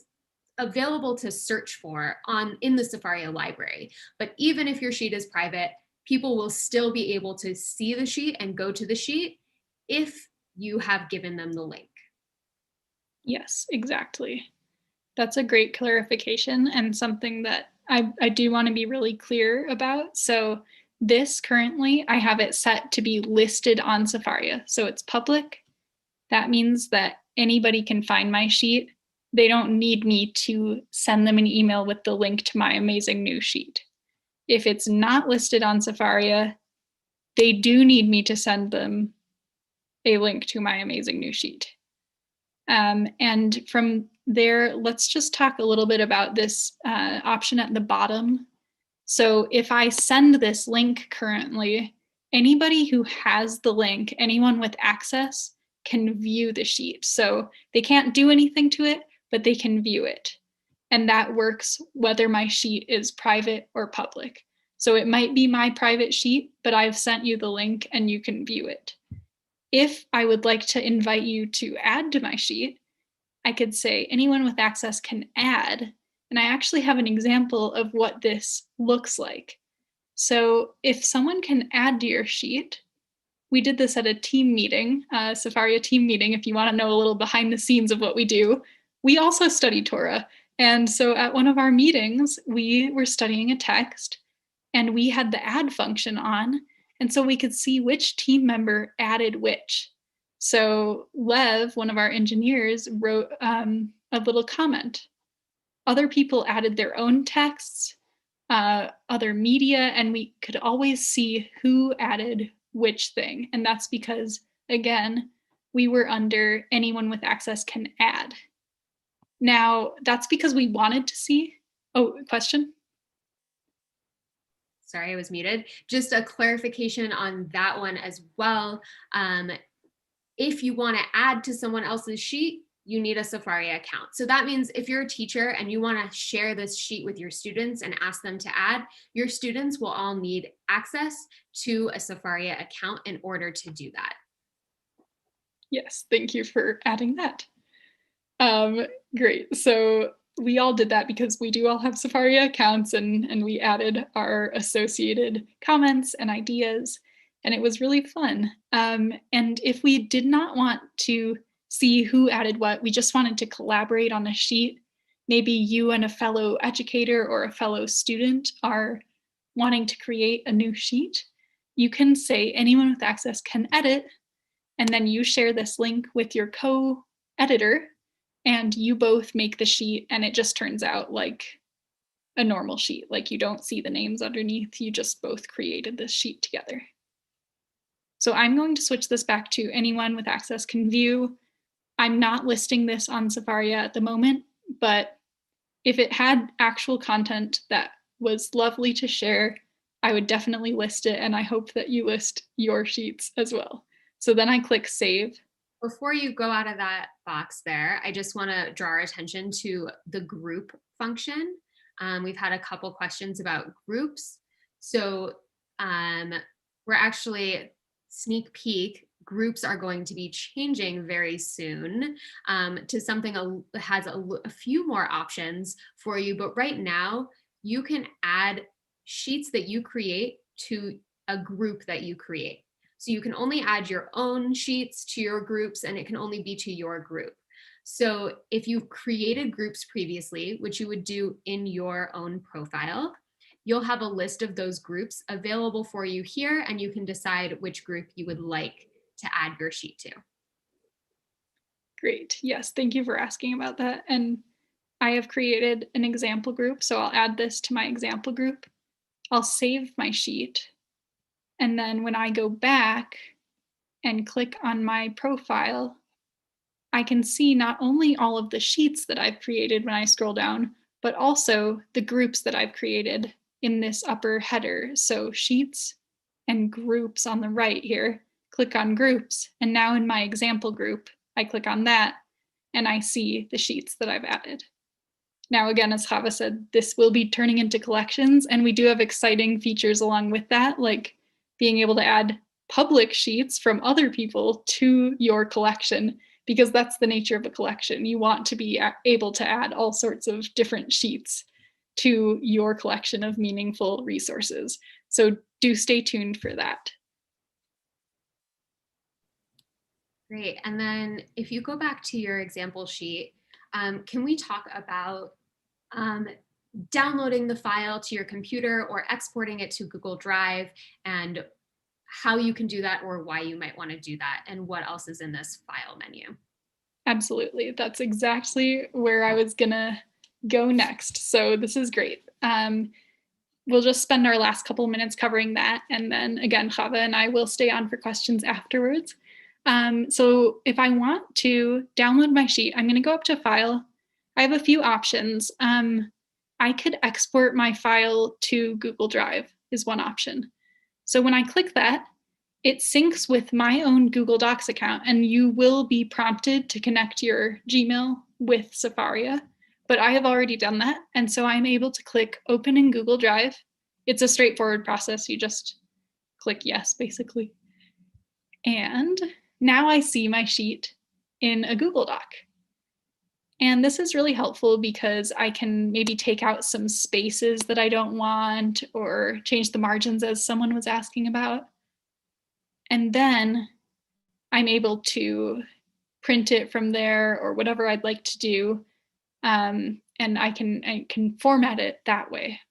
available to search for in the Sefaria library. But even if your sheet is private, people will still be able to see the sheet and go to the sheet if you have given them the link. Yes, exactly. That's a great clarification and something that I do want to be really clear about. So this currently, I have it set to be listed on Sefaria. So it's public. That means that anybody can find my sheet. They don't need me to send them an email with the link to my amazing new sheet. If it's not listed on Sefaria, they do need me to send them a link to my amazing new sheet. And from there, let's just talk a little bit about this option at the bottom. So if I send this link currently, anybody who has the link, anyone with access, can view the sheet. So they can't do anything to it, but they can view it. And that works whether my sheet is private or public. So it might be my private sheet, but I've sent you the link and you can view it. If I would like to invite you to add to my sheet, I could say anyone with access can add. And I actually have an example of what this looks like. So if someone can add to your sheet, we did this at a team meeting, Sefaria team meeting, if you want to know a little behind the scenes of what we do. We also study Torah. And so at one of our meetings, we were studying a text and we had the add function on. And so we could see which team member added which. So Lev, one of our engineers, wrote a little comment. Other people added their own texts, other media, and we could always see who added which thing. And that's because, again, we were under anyone with access can add. Now, that's because we wanted to see. Oh, question? Sorry, I was muted. Just a clarification on that one as well. If you want to add to someone else's sheet, you need a Sefaria account. So that means if you're a teacher and you want to share this sheet with your students and ask them to add, your students will all need access to a Sefaria account in order to do that. Yes, thank you for adding that. Great. So we all did that because we do all have Sefaria accounts and we added our associated comments and ideas, and it was really fun. And if we did not want to see who added what, we just wanted to collaborate on a sheet. Maybe you and a fellow educator or a fellow student are wanting to create a new sheet. You can say anyone with access can edit, and then you share this link with your co-editor and you both make the sheet and it just turns out like a normal sheet. Like you don't see the names underneath, you just both created this sheet together. So I'm going to switch this back to anyone with access can view. I'm not listing this on Sefaria at the moment, but if it had actual content that was lovely to share, I would definitely list it, and I hope that you list your sheets as well. So then I click save. Before you go out of that box there, I just want to draw our attention to the group function. We've had a couple questions about groups. So we're actually, sneak peek, groups are going to be changing very soon to something that has a few more options for you. But right now, you can add sheets that you create to a group that you create. So you can only add your own sheets to your groups, and it can only be to your group. So if you've created groups previously, which you would do in your own profile, you'll have a list of those groups available for you here, and you can decide which group you would like to add your sheet to. Great. Yes, thank you for asking about that. And I have created an example group, so I'll add this to my example group. I'll save my sheet. And then when I go back and click on my profile, I can see not only all of the sheets that I've created when I scroll down, but also the groups that I've created in this upper header. So sheets and groups on the right here, click on groups. And now in my example group, I click on that and I see the sheets that I've added. Now, again, as Chava said, this will be turning into collections, and we do have exciting features along with that, like being able to add public sheets from other people to your collection, because that's the nature of a collection. You want to be able to add all sorts of different sheets to your collection of meaningful resources. So do stay tuned for that. Great. And then if you go back to your example sheet, can we talk about downloading the file to your computer or exporting it to Google Drive, and how you can do that or why you might want to do that, and what else is in this file menu? Absolutely. That's exactly where I was going to go next. So this is great. We'll just spend our last couple minutes covering that. And then again, Chava and I will stay on for questions afterwards. So if I want to download my sheet, I'm going to go up to File. I have a few options. I could export my file to Google Drive is one option. So when I click that, it syncs with my own Google Docs account, and you will be prompted to connect your Gmail with Sefaria. But I have already done that, and so I'm able to click Open in Google Drive. It's a straightforward process. You just click yes, basically. And now I see my sheet in a Google Doc. And this is really helpful because I can maybe take out some spaces that I don't want or change the margins as someone was asking about. And then I'm able to print it from there or whatever I'd like to do. And I can format it that way.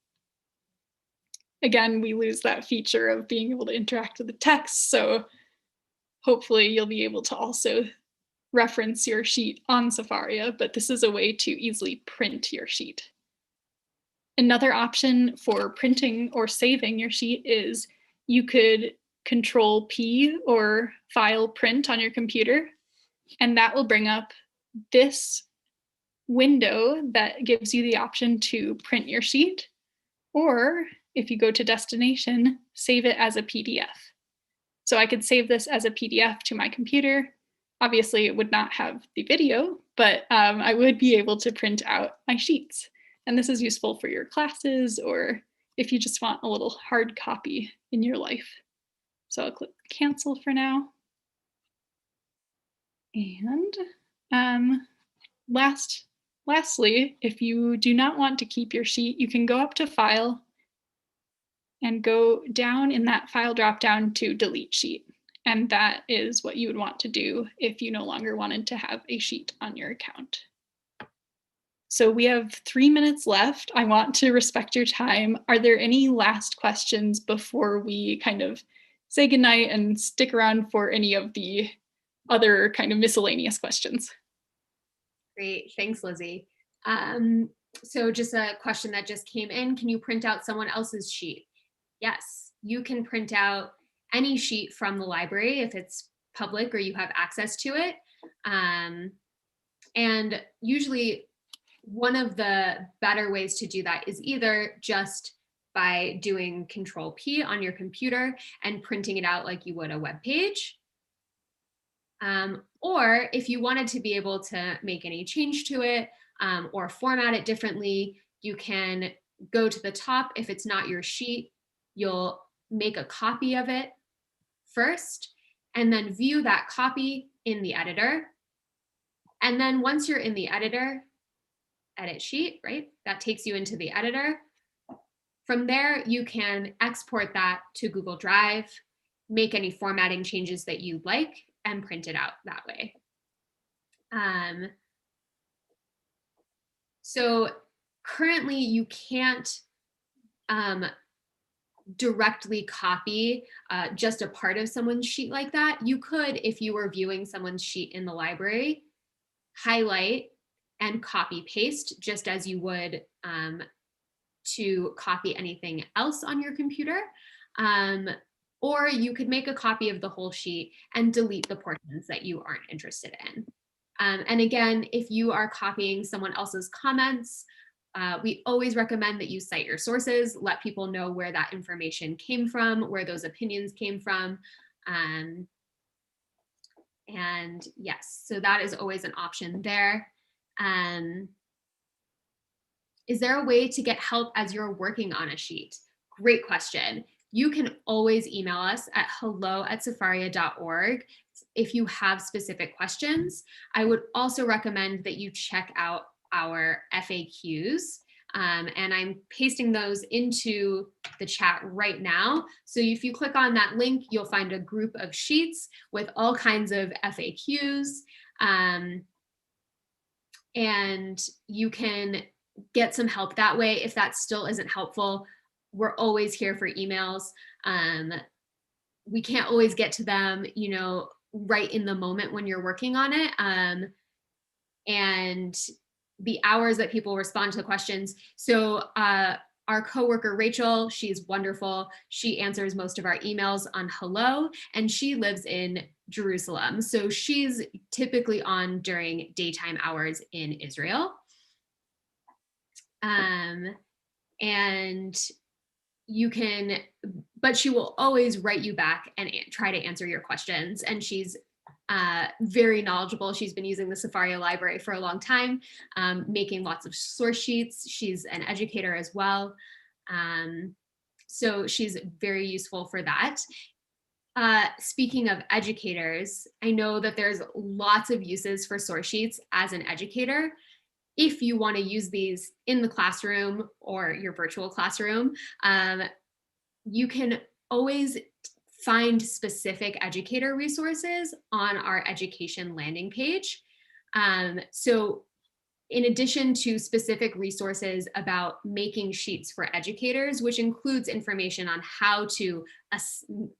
Again, we lose that feature of being able to interact with the text. So hopefully you'll be able to also reference your sheet on Sefaria, but this is a way to easily print your sheet. Another option for printing or saving your sheet is you could Control P or File Print on your computer, and that will bring up this window that gives you the option to print your sheet, or if you go to destination, save it as a PDF. So I could save this as a PDF to my computer. Obviously, it would not have the video, but I would be able to print out my sheets. And this is useful for your classes or if you just want a little hard copy in your life. So I'll click cancel for now. And lastly, if you do not want to keep your sheet, you can go up to File and go down in that file dropdown to Delete Sheet. And that is what you would want to do if you no longer wanted to have a sheet on your account. So we have 3 minutes left. I want to respect your time. Are there any last questions before we kind of say goodnight and stick around for any of the other kind of miscellaneous questions? Great, thanks, Lizzie. So just a question that just came in, can you print out someone else's sheet? Yes, you can print out any sheet from the library if it's public or you have access to it. And usually one of the better ways to do that is either just by doing Control P on your computer and printing it out like you would a web page. Or if you wanted to be able to make any change to it or format it differently, you can go to the top. If it's not your sheet, you'll make a copy of it first and then view that copy in the editor. And then once you're in the editor, edit sheet, right? That takes you into the editor. From there, you can export that to Google Drive, make any formatting changes that you'd like, and print it out that way. So currently you can't directly copy just a part of someone's sheet like that. You could, if you were viewing someone's sheet in the library, highlight and copy paste just as you would to copy anything else on your computer. Or you could make a copy of the whole sheet and delete the portions that you aren't interested in. And again, if you are copying someone else's comments, we always recommend that you cite your sources, let people know where that information came from, where those opinions came from. And yes, so that is always an option there. Is there a way to get help as you're working on a sheet? Great question. You can always email us at hello@sefaria.org if you have specific questions. I would also recommend that you check out our FAQs. and I'm pasting those into the chat right now. So if you click on that link, you'll find a group of sheets with all kinds of FAQs, and you can get some help that way. If that still isn't helpful, we're always here for emails. We can't always get to them, you know, right in the moment when you're working on it. And the hours that people respond to the questions. So our coworker, Rachel, she's wonderful. She answers most of our emails on Hello, and she lives in Jerusalem. So she's typically on during daytime hours in Israel. And you can, but she will always write you back and try to answer your questions. And she's very knowledgeable. She's been using the Sefaria library for a long time, making lots of source sheets. She's an educator as well. So she's very useful for that. Speaking of educators, I know that there's lots of uses for source sheets as an educator. If you want to use these in the classroom or your virtual classroom, you can always find specific educator resources on our education landing page. So in addition to specific resources about making sheets for educators, which includes information on how to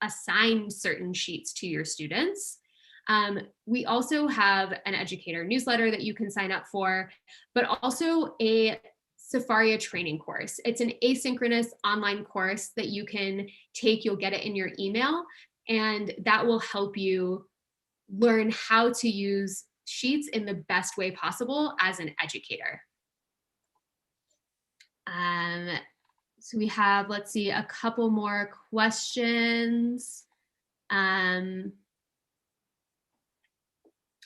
assign certain sheets to your students, we also have an educator newsletter that you can sign up for, but also a Sefaria training course. It's an asynchronous online course that you can take. You'll get it in your email, and that will help you learn how to use sheets in the best way possible as an educator. So we have, let's see, a couple more questions.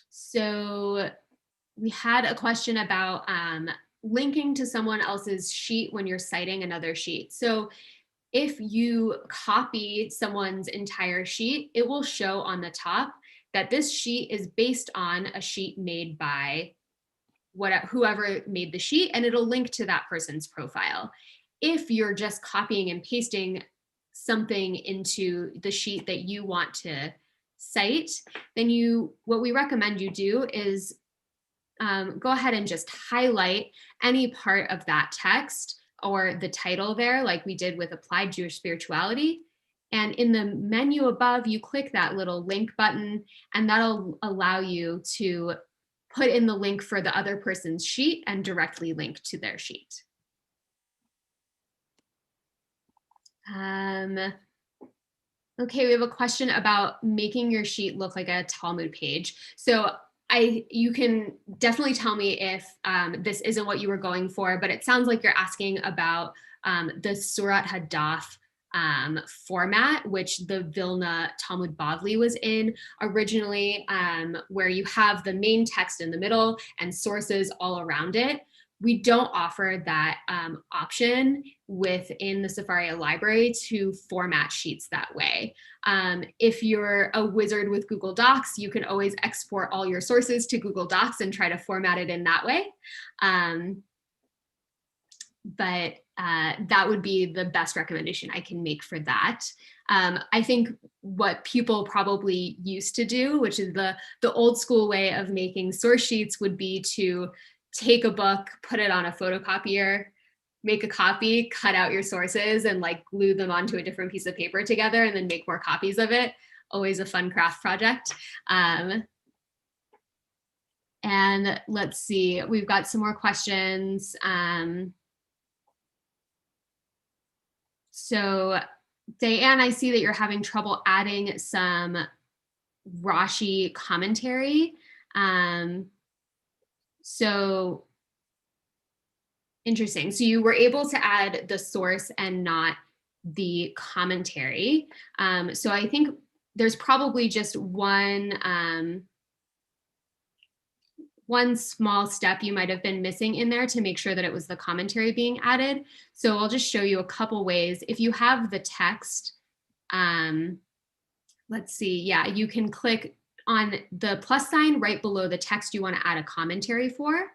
So we had a question about linking to someone else's sheet when you're citing another sheet. So if you copy someone's entire sheet, it will show on the top that this sheet is based on a sheet made by whoever made the sheet, and it'll link to that person's profile. If you're just copying and pasting something into the sheet that you want to cite, then what we recommend you do is go ahead and just highlight any part of that text or the title there, like we did with Applied Jewish Spirituality. And in the menu above, you click that little link button, and that'll allow you to put in the link for the other person's sheet and directly link to their sheet. Okay, we have a question about making your sheet look like a Talmud page. So you can definitely tell me if this isn't what you were going for, but it sounds like you're asking about the Surat Hadaf format, which the Vilna Talmud Bavli was in originally, where you have the main text in the middle and sources all around it. We don't offer that option within the Sefaria library to format sheets that way. If you're a wizard with Google Docs, you can always export all your sources to Google Docs and try to format it in that way. But that would be the best recommendation I can make for that. I think what people probably used to do, which is the old school way of making source sheets, would be to take a book, put it on a photocopier, make a copy, cut out your sources, and like glue them onto a different piece of paper together, and then make more copies of it. Always a fun craft project. And let's see, we've got some more questions. So Diane, I see that you're having trouble adding some Rashi commentary. So interesting. So you were able to add the source and not the commentary. So I think there's probably just one small step you might have been missing in there to make sure that it was the commentary being added. So I'll just show you a couple ways. If you have the text, let's see, yeah, you can click on the plus sign right below the text you want to add a commentary for.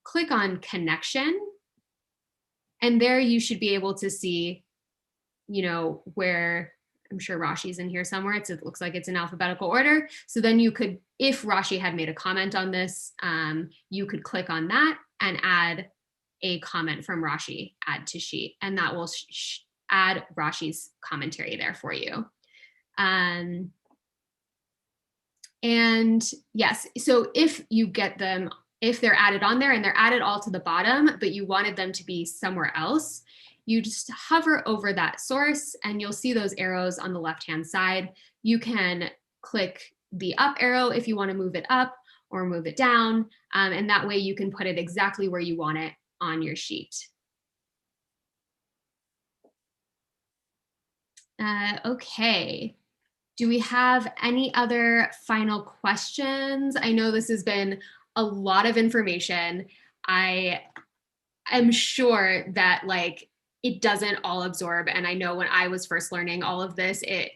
Click on connection. And there you should be able to see, you know, where I'm sure Rashi's in here somewhere. It looks like it's in alphabetical order. So then you could, if Rashi had made a comment on this, you could click on that and add a comment from Rashi, add to sheet, and that will add Rashi's commentary there for you. And yes, so if you get them, if they're added on there and they're added all to the bottom, but you wanted them to be somewhere else, you just hover over that source and you'll see those arrows on the left-hand side. You can click the up arrow if you want to move it up or move it down, and that way you can put it exactly where you want it on your sheet. Okay. Do we have any other final questions? I know this has been a lot of information. I am sure that like it doesn't all absorb. And I know when I was first learning all of this, it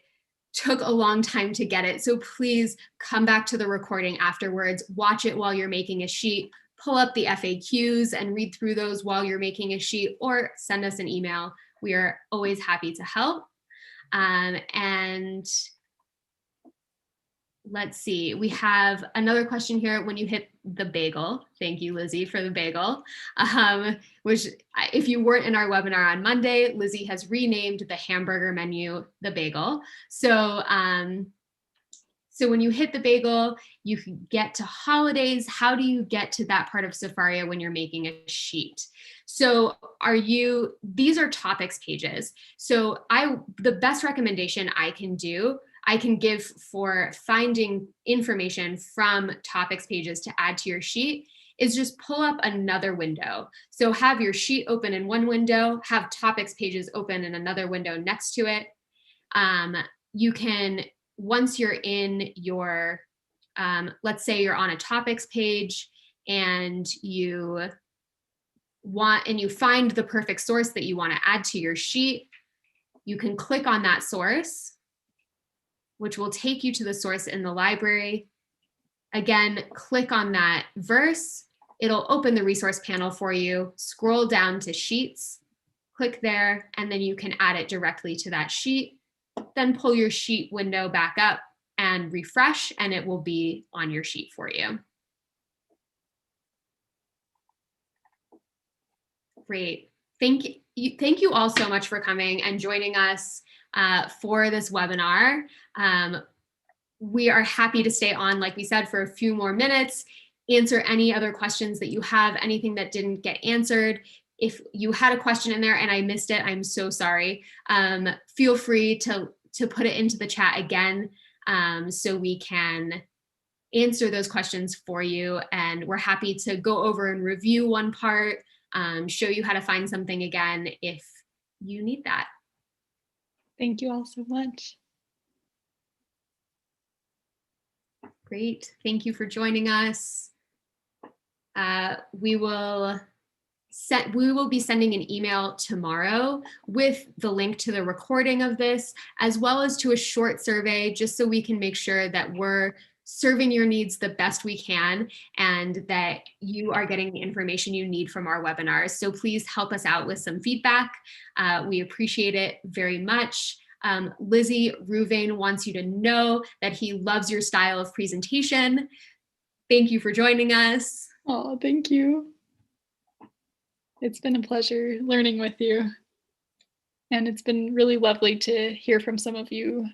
took a long time to get it. So please come back to the recording afterwards, watch it while you're making a sheet, pull up the FAQs and read through those while you're making a sheet, or send us an email. We are always happy to help. And let's see, we have another question here. When you hit the bagel, thank you, Lizzie, for the bagel, which if you weren't in our webinar on Monday, Lizzie has renamed the hamburger menu the bagel. So, so when you hit the bagel, you can get to holidays. How do you get to that part of Sefaria when you're making a sheet? So these are topics pages. So the best recommendation I can give for finding information from topics pages to add to your sheet is just pull up another window. So have your sheet open in one window, have topics pages open in another window next to it. You can, once you're in your, let's say you're on a topics page and you find the perfect source that you want to add to your sheet, you can click on that source, which will take you to the source in the library. Again, click on that verse. It'll open the resource panel for you. Scroll down to sheets, click there, and then you can add it directly to that sheet. Then pull your sheet window back up and refresh, and it will be on your sheet for you. Great. Thank you all so much for coming and joining us for this webinar. We are happy to stay on, like we said, for a few more minutes, answer any other questions that you have, anything that didn't get answered. If you had a question in there and I missed it, I'm so sorry. Feel free to put it into the chat again, so we can answer those questions for you. And we're happy to go over and review one part, show you how to find something again if you need that. Thank you all so much. Great. Thank you for joining us. We will be sending an email tomorrow with the link to the recording of this, as well as to a short survey, just so we can make sure that we're serving your needs the best we can and that you are getting the information you need from our webinars. So please help us out with some feedback. We appreciate it very much. Lizzie Ruvain wants you to know that he loves your style of presentation. Thank you for joining us. Oh, thank you. It's been a pleasure learning with you. And it's been really lovely to hear from some of you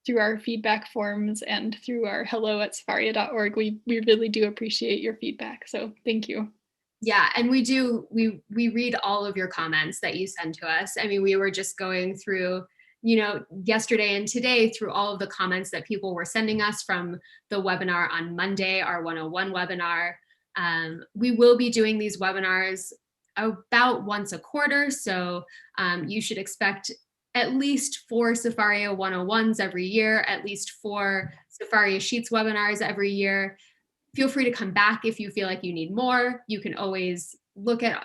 through our feedback forms and through our hello@sefaria.org. We really do appreciate your feedback. So thank you. Yeah, and we read all of your comments that you send to us. I mean, we were just going through, yesterday and today through all of the comments that people were sending us from the webinar on Monday, our 101 webinar. We will be doing these webinars about once a quarter. So you should expect at least 4 Sefaria 101s every year, at least 4 Sefaria Sheets webinars every year. Feel free to come back if you feel like you need more. You can always look at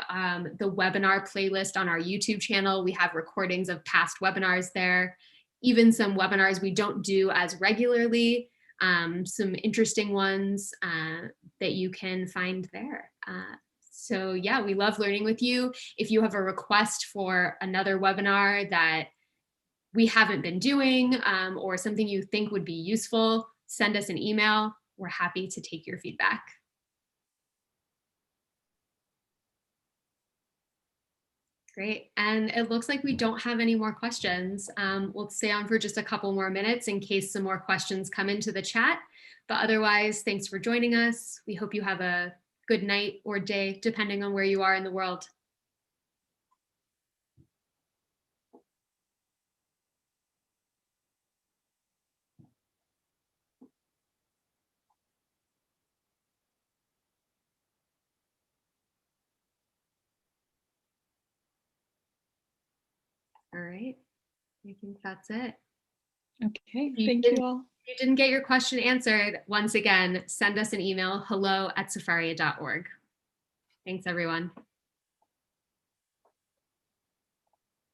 the webinar playlist on our YouTube channel. We have recordings of past webinars there, even some webinars we don't do as regularly, some interesting ones that you can find there. So yeah, we love learning with you. If you have a request for another webinar that we haven't been doing or something you think would be useful, send us an email. We're happy to take your feedback. Great. And it looks like we don't have any more questions. We'll stay on for just a couple more minutes in case some more questions come into the chat. But otherwise, thanks for joining us. We hope you have a good night or day, depending on where you are in the world. All right. I think that's it. Okay, thank you all. If you didn't get your question answered, once again, send us an email, hello@sefaria.org. Thanks, everyone.